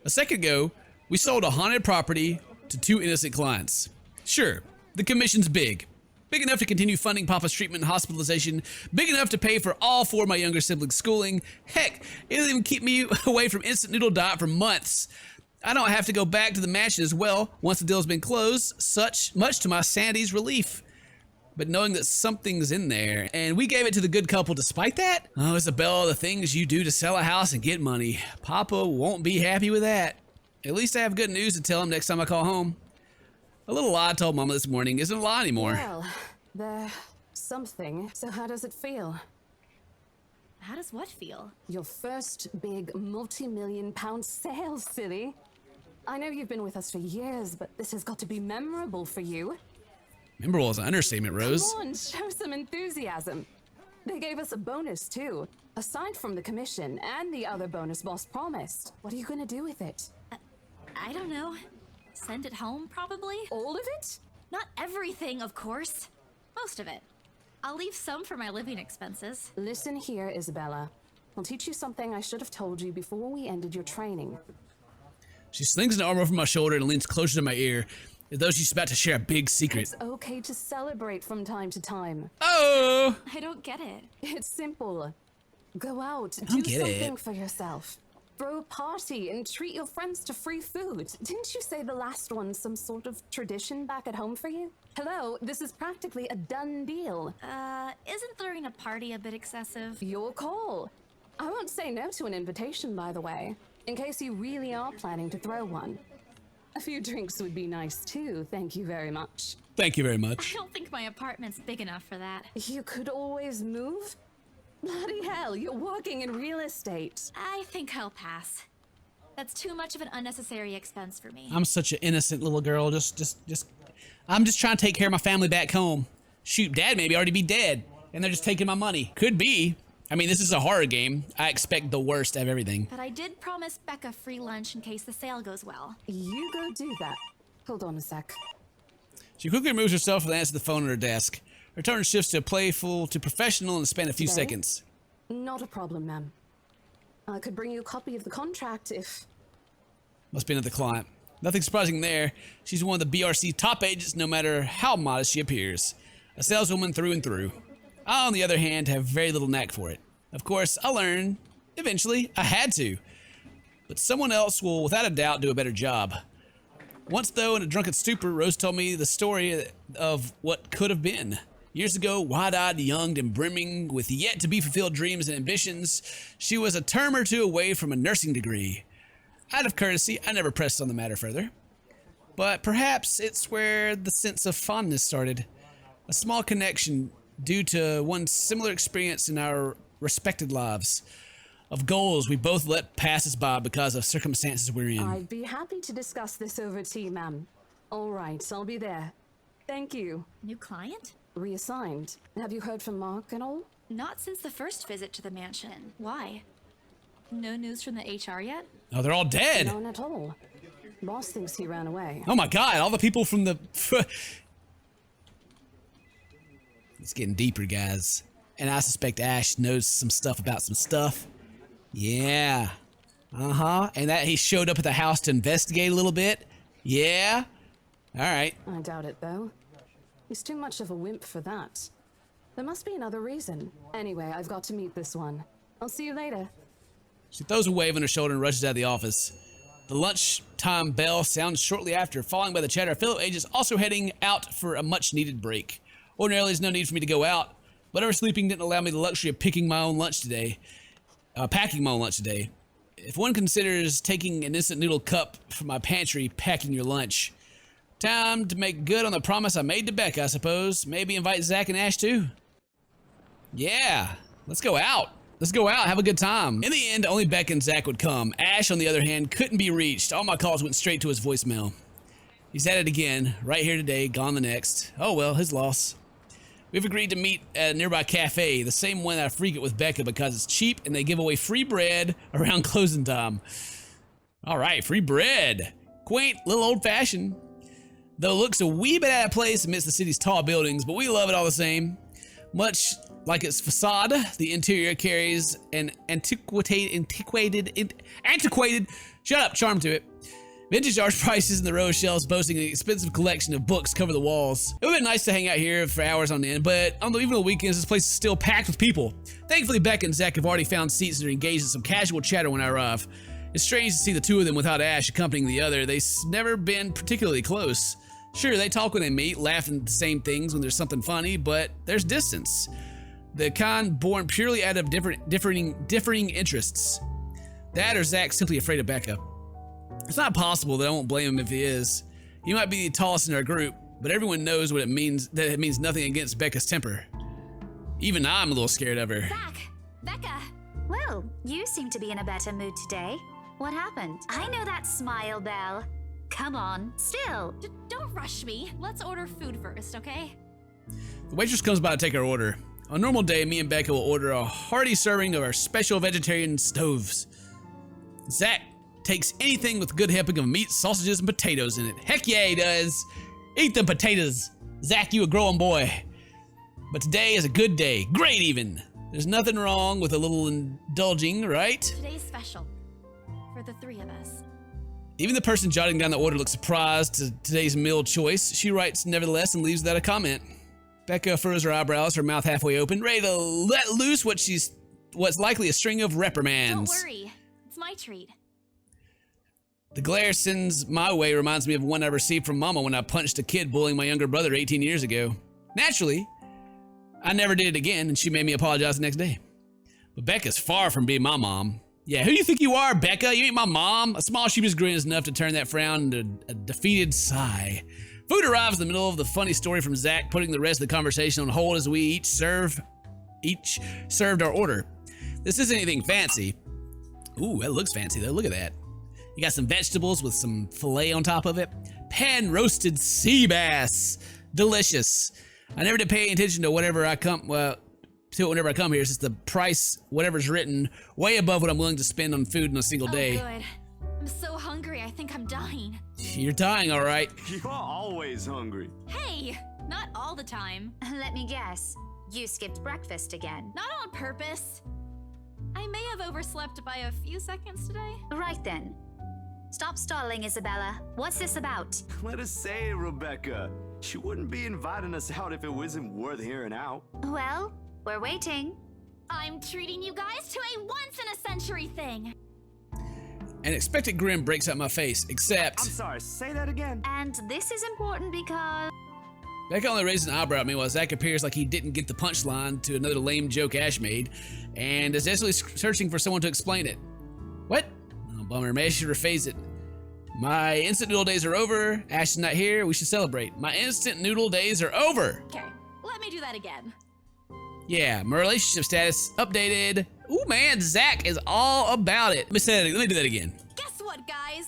A second ago, we sold a haunted property to 2 innocent clients. Sure, the commission's big. Big enough to continue funding Papa's treatment and hospitalization. Big enough to pay for all 4 of my younger siblings' schooling. Heck, it'll even keep me away from instant noodle diet for months. I don't have to go back to the mansion as well once the deal's been closed, much to my sanity's relief. But knowing that something's in there, and we gave it to the good couple despite that? Oh, Isabella, the things you do to sell a house and get money. Papa won't be happy with that. At least I have good news to tell him next time I call home. A little lie I told Mama this morning isn't a lie anymore. Well, there's something. So how does it feel? How does what feel? Your first big multi-million-pound sale, silly. I know you've been with us for years, but this has got to be memorable for you. Memorable is an understatement, Rose. Come on, show some enthusiasm. They gave us a bonus, too. Aside from the commission and the other bonus boss promised. What are you gonna do with it? I don't know. Send it home, probably? All of it? Not everything, of course. Most of it. I'll leave some for my living expenses. Listen here, Isabella. I'll teach you something I should have told you before we ended your training. She slings an arm over my shoulder and leans closer to my ear, as though she's about to share a big secret. It's okay to celebrate from time to time. Oh! I don't get it. It's simple. Go out, don't do get something it. for yourself. Throw a party and treat your friends to free food. Didn't you say the last one's some sort of tradition back at home for you? Hello, this is practically a done deal. Isn't throwing a party a bit excessive? Your call. I won't say no to an invitation, by the way, in case you really are planning to throw one. A few drinks would be nice too, thank you very much. Thank you very much. I don't think my apartment's big enough for that. You could always move? Bloody hell, you're working in real estate. I think I'll pass. That's too much of an unnecessary expense for me. I'm such an innocent little girl. I'm just trying to take care of my family back home. Shoot, Dad maybe already be dead, and they're just taking my money. Could be. I mean, this is a horror game. I expect the worst of everything. But I did promise Becca free lunch in case the sale goes well. You go do that. Hold on a sec. She quickly removes herself and answers the phone on her desk. Her tone shifts to playful to professional in the span of a few Today? seconds. Not a problem, ma'am. I could bring you a copy of the contract if... Must be another client. Nothing surprising there. She's one of the BRC's top agents, no matter how modest she appears. A saleswoman through and through. I, on the other hand, have very little knack for it. Of course, I learned. Eventually, I had to. But someone else will, without a doubt, do a better job. Once, though, in a drunken stupor, Rose told me the story of what could have been. Years ago, wide-eyed, young, and brimming with yet-to-be-fulfilled dreams and ambitions, she was a term or two away from a nursing degree. Out of courtesy, I never pressed on the matter further. But perhaps it's where the sense of fondness started. A small connection due to one similar experience in our respected lives. Of goals we both let pass us by because of circumstances we're in. I'd be happy to discuss this over tea, ma'am. All right, I'll be there. Thank you. New client? Reassigned. Have you heard from Mark and all? Not since the first visit to the mansion. Why? No news from the HR yet? Oh, they're all dead. None at all. Boss thinks he ran away. Oh my god, all the people from the... It's getting deeper, guys. And I suspect Ash knows some stuff about some stuff. Yeah. Uh-huh. And that he showed up at the house to investigate a little bit. Yeah. All right. I doubt it, though. He's too much of a wimp for that. There must be another reason. Anyway, I've got to meet this one. I'll see you later. She throws a wave on her shoulder and rushes out of the office. The lunchtime bell sounds shortly after, following by the chatter of fellow agents also heading out for a much-needed break. Ordinarily, there's no need for me to go out, but oversleeping didn't allow me the luxury of picking my own lunch today. Packing my own lunch today. If one considers taking an instant noodle cup from my pantry, packing your lunch. Time to make good on the promise I made to Becca, I suppose. Maybe invite Zach and Ash too. Yeah, let's go out. Let's go out, have a good time. In the end, only Becca and Zach would come. Ash, on the other hand, couldn't be reached. All my calls went straight to his voicemail. He's at it again, right here today, gone the next. Oh well, his loss. We've agreed to meet at a nearby cafe, the same one that I frequent with Becca because it's cheap and they give away free bread around closing time. All right, free bread. Quaint, little old-fashioned. Though it looks a wee bit out of place amidst the city's tall buildings, but we love it all the same. Much like its facade, the interior carries an antiquated charm to it. Vintage art prices in the row of shelves boasting an expensive collection of books cover the walls. It would have been nice to hang out here for hours on end, but even on the weekends, this place is still packed with people. Thankfully, Becca and Zach have already found seats and are engaged in some casual chatter when I arrive. It's strange to see the two of them without Ash accompanying the other. They've never been particularly close. Sure, they talk when they meet, laugh at the same things when there's something funny, but there's distance. The kind born purely out of differing interests. That or Zach's simply afraid of Becca. It's not possible that I won't blame him if he is. He might be the tallest in our group, but everyone knows what it means, that it means nothing against Becca's temper. Even I'm a little scared of her. Zach! Becca! Well, you seem to be in a better mood today. What happened? I know that smile, Belle. Come on, still. Don't rush me. Let's order food first, okay? The waitress comes by to take our order. On a normal day, me and Becca will order a hearty serving of our special vegetarian stoves. Zach takes anything with good helping of meat, sausages, and potatoes in it. Heck yeah, he does. Eat the potatoes. Zach, you a growing boy. But today is a good day. Great even. There's nothing wrong with a little indulging, right? Today's special. For the three of us. Even the person jotting down the order looks surprised to today's meal choice. She writes nevertheless and leaves without a comment. Becca furrows her eyebrows, her mouth halfway open, ready to let loose what's likely a string of reprimands. Don't worry. It's my treat. The glare sends my way reminds me of one I received from Mama when I punched a kid bullying my younger brother 18 years ago. Naturally, I never did it again, and she made me apologize the next day. But Becca's far from being my mom. Yeah, who do you think you are, Becca? You ain't my mom. A small sheepish grin is enough to turn that frown into a defeated sigh. Food arrives in the middle of the funny story from Zach, putting the rest of the conversation on hold as we each served our order. This isn't anything fancy. Ooh, that looks fancy though. Look at that. You got some vegetables with some filet on top of it. Pan roasted sea bass. Delicious. I never did pay any attention to whenever I come here, since the price, whatever's written, way above what I'm willing to spend on food in a single day. Good. I'm so hungry, I think I'm dying. You're dying, all right. You're always hungry. Hey, not all the time. Let me guess. You skipped breakfast again. Not on purpose. I may have overslept by a few seconds today. Right then. Stop stalling, Isabella. What's this about? Let us say, Rebecca. She wouldn't be inviting us out if it wasn't worth hearing out. Well, we're waiting. I'm treating you guys to a once-in-a-century thing. An expected grin breaks out my face, except... I'm sorry, say that again. And this is important because... Becca only raises an eyebrow at me while Zach appears like he didn't get the punchline to another lame joke Ash made, and is desperately searching for someone to explain it. What? Oh, bummer, maybe I should rephrase it. My instant noodle days are over. Ash is not here. We should celebrate. My instant noodle days are over. Okay, let me do that again. Yeah, my relationship status updated. Ooh, man, Zach is all about it. Let me do that again. Guess what, guys?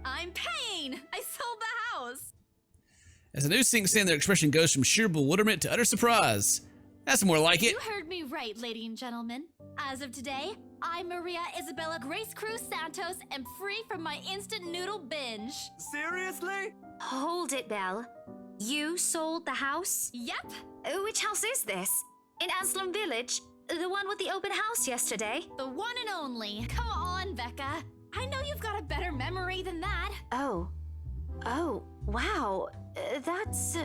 I'm paying. I sold the house. As the news sinks in, their expression goes from sheer bewilderment to utter surprise. That's more like it. You heard me right, ladies and gentlemen. As of today, I, Maria Isabella Grace Cruz Santos, am free from my instant noodle binge. Seriously? Hold it, Belle. You sold the house? Yep. Which house is this? In Aslam Village? The one with the open house yesterday? The one and only. Come on, Becca. I know you've got a better memory than that. Oh, wow. That's...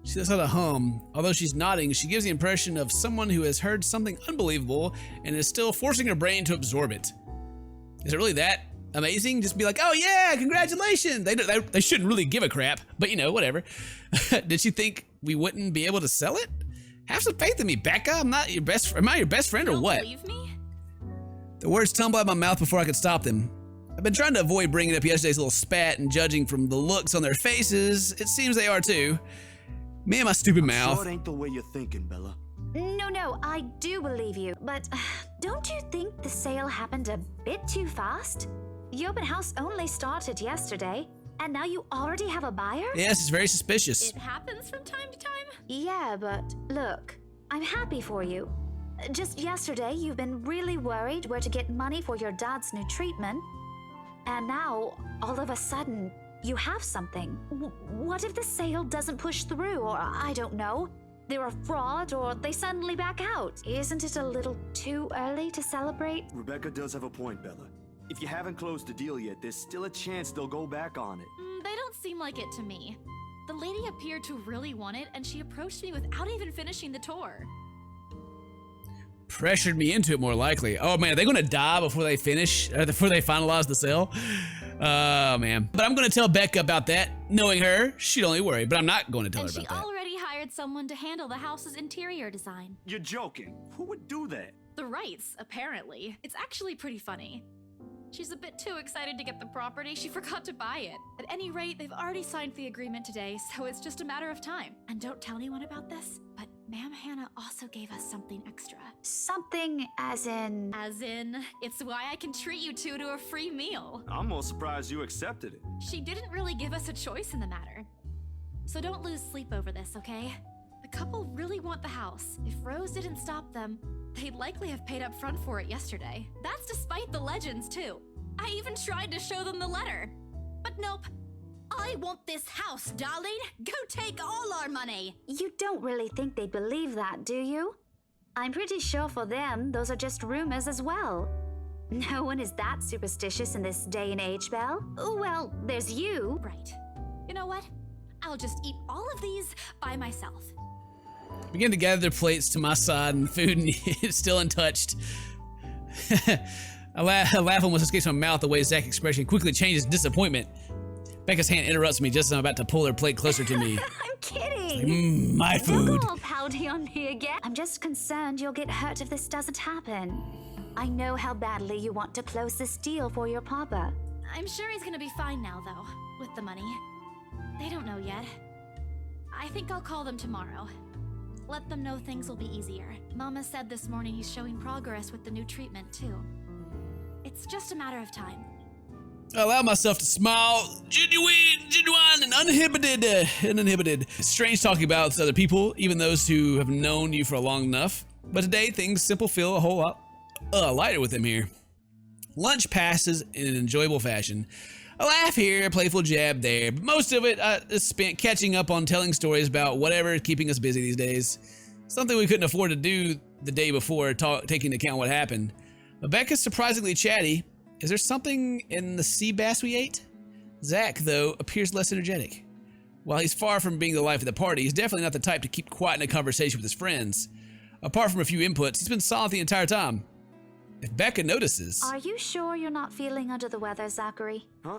She does have a hum. Although she's nodding, she gives the impression of someone who has heard something unbelievable and is still forcing her brain to absorb it. Is it really that amazing? Just be like, oh yeah, congratulations. They shouldn't really give a crap, but you know, whatever. Did she think we wouldn't be able to sell it? Have some faith in me, Becca. Am I your best friend or what? Believe me? The words tumble out of my mouth before I could stop them. I've been trying to avoid bringing up yesterday's little spat, and judging from the looks on their faces, it seems they are too. Me and my stupid mouth. Sure it ain't the way you're thinking, Bella. No, I do believe you, but don't you think the sale happened a bit too fast? The open house only started yesterday, and now you already have a buyer? Yes, it's very suspicious. It happens from time to time. Yeah, but look, I'm happy for you. Just yesterday, you've been really worried where to get money for your dad's new treatment, and now, all of a sudden, you have something. What if the sale doesn't push through, or I don't know, they're a fraud, or they suddenly back out? Isn't it a little too early to celebrate? Rebecca does have a point, Bella. If you haven't closed the deal yet, there's still a chance they'll go back on it. They don't seem like it to me. The lady appeared to really want it, and she approached me without even finishing the tour. Pressured me into it, more likely. Oh man, are they gonna die before they finish, or before they finalize the sale? Oh man. But I'm gonna tell Becca about that. Knowing her, she'd only worry, but I'm not going to tell her about that. And she already hired someone to handle the house's interior design. You're joking. Who would do that? The Wrights, apparently. It's actually pretty funny. She's a bit too excited to get the property, she forgot to buy it. At any rate, they've already signed the agreement today, so it's just a matter of time. And don't tell anyone about this, but Ma'am Hannah also gave us something extra. Something as in... As in, it's why I can treat you two to a free meal. I'm more surprised you accepted it. She didn't really give us a choice in the matter. So don't lose sleep over this, okay? The couple really want the house. If Rose didn't stop them, they'd likely have paid up front for it yesterday. That's despite the legends, too. I even tried to show them the letter. But nope. I want this house, darling. Go take all our money. You don't really think they believe that, do you? I'm pretty sure for them, those are just rumors as well. No one is that superstitious in this day and age, Belle. Well, there's you. Right. You know what? I'll just eat all of these by myself. Begin to gather their plates to my side, and food is still untouched. I laugh almost escapes my mouth the way Zach's expression quickly changes disappointment. Becca's hand interrupts me just as I'm about to pull her plate closer to me. I'm kidding. My food. Don't go all pouty on me again. I'm just concerned you'll get hurt if this doesn't happen. I know how badly you want to close this deal for your papa. I'm sure he's gonna be fine now, though, with the money. They don't know yet. I think I'll call them tomorrow. Let them know things will be easier. Mama said this morning he's showing progress with the new treatment, too. It's just a matter of time. I allow myself to smile, genuine, and uninhibited. It's strange talking about with other people, even those who have known you for long enough. But today, things simply feel a whole lot lighter with them here. Lunch passes in an enjoyable fashion. A laugh here, a playful jab there, but most of it is spent catching up on telling stories about whatever is keeping us busy these days. Something we couldn't afford to do the day before, taking into account what happened. Rebecca's surprisingly chatty. Is there something in the sea bass we ate? Zach, though, appears less energetic. While he's far from being the life of the party, he's definitely not the type to keep quiet in a conversation with his friends. Apart from a few inputs, he's been silent the entire time. If Becca notices... Are you sure you're not feeling under the weather, Zachary? Huh?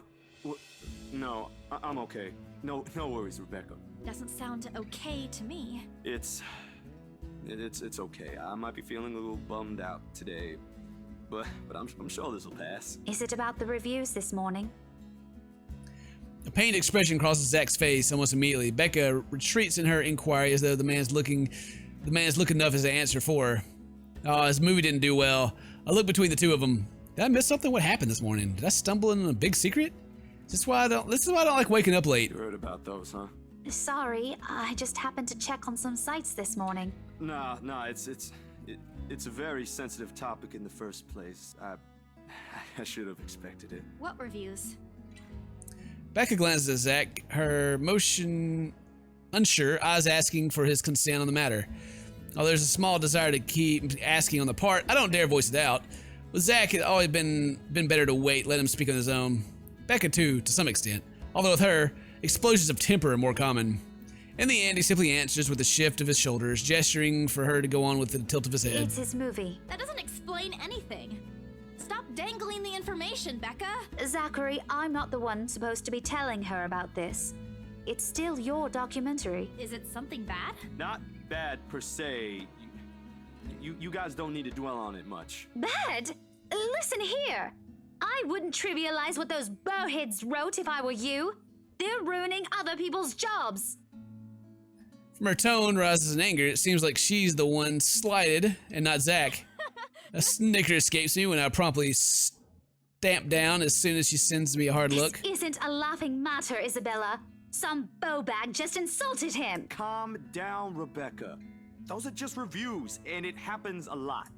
No, I'm okay. No worries, Rebecca. Doesn't sound okay to me. It's okay. I might be feeling a little bummed out today, but I'm sure this will pass. Is it about the reviews this morning? A pained expression crosses Zach's face almost immediately. Becca retreats in her inquiry as though the man's looking enough as an answer for her. Oh, his movie didn't do well. I look between the two of them. Did I miss something? What happened this morning? Did I stumble into a big secret? This is why I don't like waking up late. You heard about those, huh? Sorry, I just happened to check on some sites this morning. Nah, it's a very sensitive topic in the first place. I should have expected it. What reviews? Becca glances at Zach, her motion unsure, eyes asking for his consent on the matter. Although there's a small desire to keep asking on the part, I don't dare voice it out. With Zach, it's always been better to wait, let him speak on his own. Becca too, to some extent. Although with her, explosions of temper are more common. In the end, he simply answers with a shift of his shoulders, gesturing for her to go on with the tilt of his head. It's his movie. That doesn't explain anything. Stop dangling the information, Becca. Zachary, I'm not the one supposed to be telling her about this. It's still your documentary. Is it something bad? Not bad per se. You guys don't need to dwell on it much. Bad? Listen here. I wouldn't trivialize what those bowheads wrote if I were you. They're ruining other people's jobs. From her tone rises in anger. It seems like she's the one slighted and not Zach. A snicker escapes me when I promptly stamp down as soon as she sends me a hard look. This isn't a laughing matter, Isabella. Some bowbag just insulted him. Calm down, Rebecca. Those are just reviews, and it happens a lot.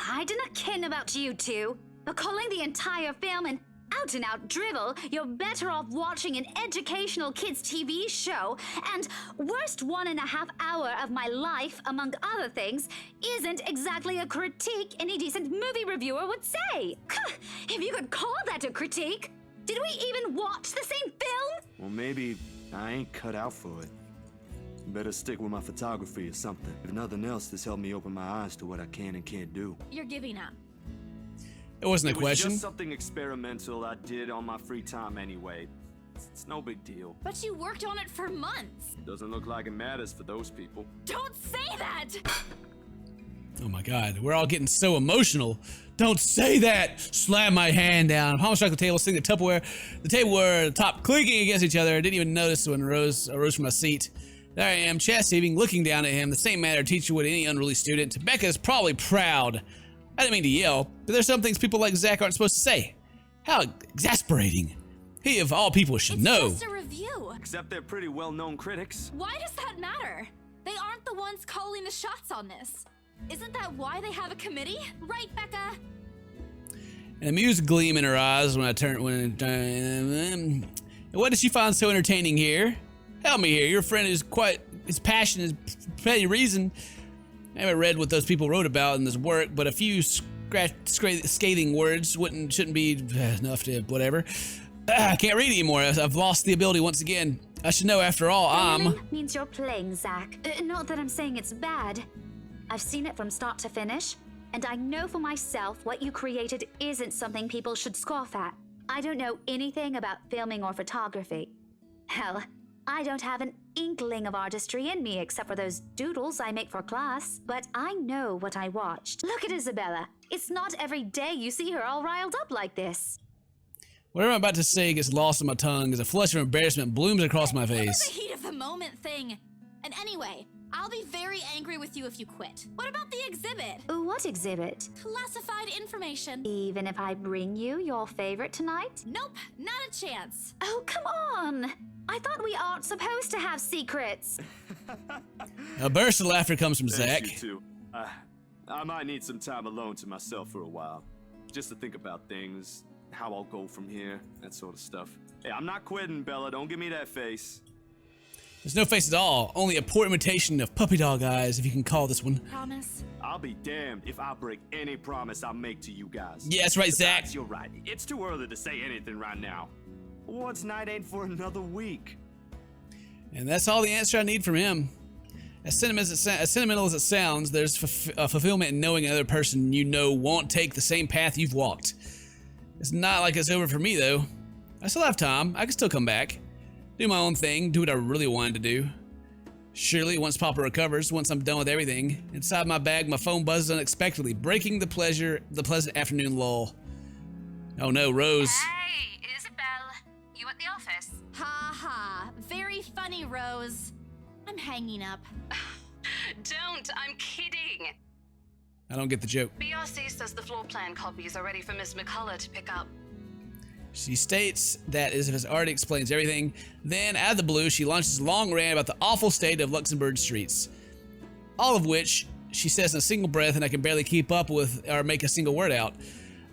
I do not ken about you two, but calling the entire film an out-and-out drivel, you're better off watching an educational kids' TV show, and worst 1.5 hour of my life, among other things, isn't exactly a critique any decent movie reviewer would say. If you could call that a critique. Did we even watch the same film? Well, maybe I ain't cut out for it. Better stick with my photography or something. If nothing else, this helped me open my eyes to what I can and can't do. You're giving up. It wasn't a question. It was just something experimental I did on my free time anyway. It's no big deal. But you worked on it for months. Doesn't look like it matters for those people. Don't say that! Oh my God, we're all getting so emotional. Don't say that! Slam my hand down. Palm struck the table, sitting the Tupperware. The table were top clinking against each other. I didn't even notice when I rose from my seat. There I am, chest heaving, looking down at him, the same manner a teacher would any unruly student. Becca's probably proud. I didn't mean to yell, but there's some things people like Zach aren't supposed to say. How exasperating. He, of all people, should know. It's just a review. Except they're pretty well-known critics. Why does that matter? They aren't the ones calling the shots on this. Isn't that why they have a committee? Right, Becca? An amused gleam in her eyes when what did she find so entertaining here? Help me here. Your friend is quite his passion is petty reason. I haven't read what those people wrote about in this work, but a few scathing words shouldn't be enough to whatever. I can't read anymore. I've lost the ability once again. I should know after all. Means you're playing, Zach. Not that I'm saying it's bad. I've seen it from start to finish, and I know for myself what you created isn't something people should scoff at. I don't know anything about filming or photography. Hell, I don't have an inkling of artistry in me except for those doodles I make for class, but I know what I watched. Look at Isabella. It's not every day you see her all riled up like this. Whatever I'm about to say gets lost in my tongue as a flush of embarrassment blooms across my face. It's the heat of the moment thing. And anyway, I'll be very angry with you if you quit. What about the exhibit? What exhibit? Classified information. Even if I bring you your favorite tonight? Nope, not a chance. Oh, come on. I thought we aren't supposed to have secrets. A burst of laughter comes from Zach. You too. I might need some time alone to myself for a while. Just to think about things, how I'll go from here, that sort of stuff. Hey, I'm not quitting, Bella. Don't give me that face. There's no face at all, only a poor imitation of puppy dog eyes, if you can call this one. Promise? I'll be damned if I break any promise I make to you guys. Yeah, that's right, Zach. Besides, you're right. It's too early to say anything right now. Once night ain't for another week. And that's all the answer I need from him. As sentimental as it sounds, there's fulfillment in knowing another person you know won't take the same path you've walked. It's not like it's over for me, though. I still have time. I can still come back. Do my own thing, do what I really wanted to do. Surely, once Papa recovers, once I'm done with everything, inside my bag, my phone buzzes unexpectedly, breaking the pleasant afternoon lull. Oh no, Rose. Hey, Isabel. You at the office? Ha ha. Very funny, Rose. I'm hanging up. Don't, I'm kidding. I don't get the joke. BRC says the floor plan copies are ready for Miss McCullough to pick up. She states that as if it already explains everything. Then, out of the blue, she launches a long rant about the awful state of Luxembourg streets. All of which she says in a single breath, and I can barely keep up with or make a single word out.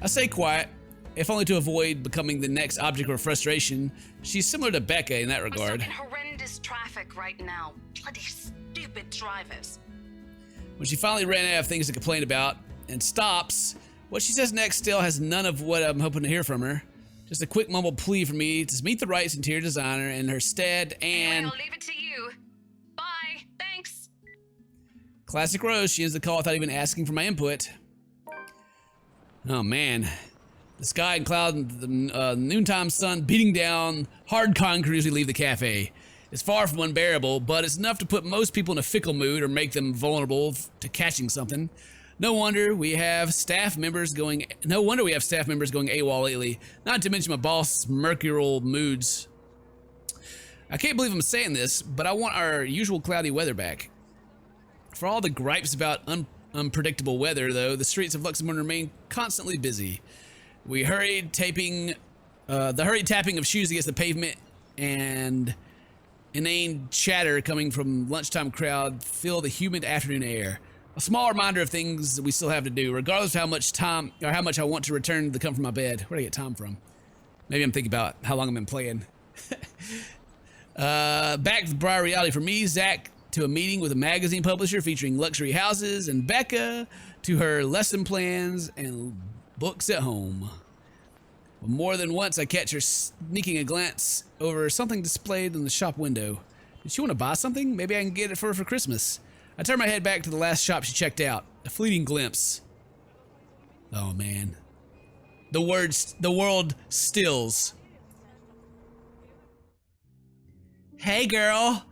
I stay quiet, if only to avoid becoming the next object of frustration. She's similar to Becca in that regard. I'm stuck in horrendous traffic right now. Bloody stupid drivers. When she finally ran out of things to complain about and stops, what she says next still has none of what I'm hoping to hear from her. Just a quick mumbled plea for me to meet the right interior designer in her stead and... Anyway, I'll leave it to you. Bye. Thanks. Classic Rose, she ends the call without even asking for my input. Oh man. The sky and cloud and the noontime sun beating down hard concrete as we leave the cafe. It's far from unbearable, but it's enough to put most people in a fickle mood or make them vulnerable to catching something. No wonder we have staff members going AWOL lately. Not to mention my boss's mercurial moods. I can't believe I'm saying this, but I want our usual cloudy weather back. For all the gripes about unpredictable weather, though, the streets of Luxembourg remain constantly busy. The hurried tapping of shoes against the pavement and inane chatter coming from lunchtime crowd fill the humid afternoon air. A small reminder of things that we still have to do, regardless of how much time or how much I want to return to the comfort of my bed. Where do I get time from? Maybe I'm thinking about how long I've been playing. Back to broader reality for me, Zach to a meeting with a magazine publisher featuring luxury houses, and Becca to her lesson plans and books at home. But more than once, I catch her sneaking a glance over something displayed in the shop window. Did she want to buy something? Maybe I can get it for her for Christmas. I turn my head back to the last shop she checked out. A fleeting glimpse. Oh man. The world stills. Hey girl.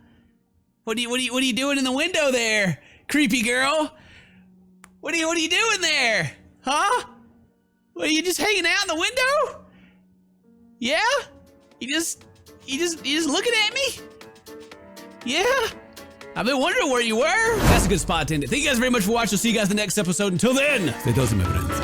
What are you doing in the window there? Creepy girl. What are you doing there? Huh? What, are you just hanging out in the window? Yeah? You just looking at me? Yeah? I've been wondering where you were. That's a good spot to end it. Thank you guys very much for watching. I'll see you guys in the next episode. Until then, stay toasty, my friends.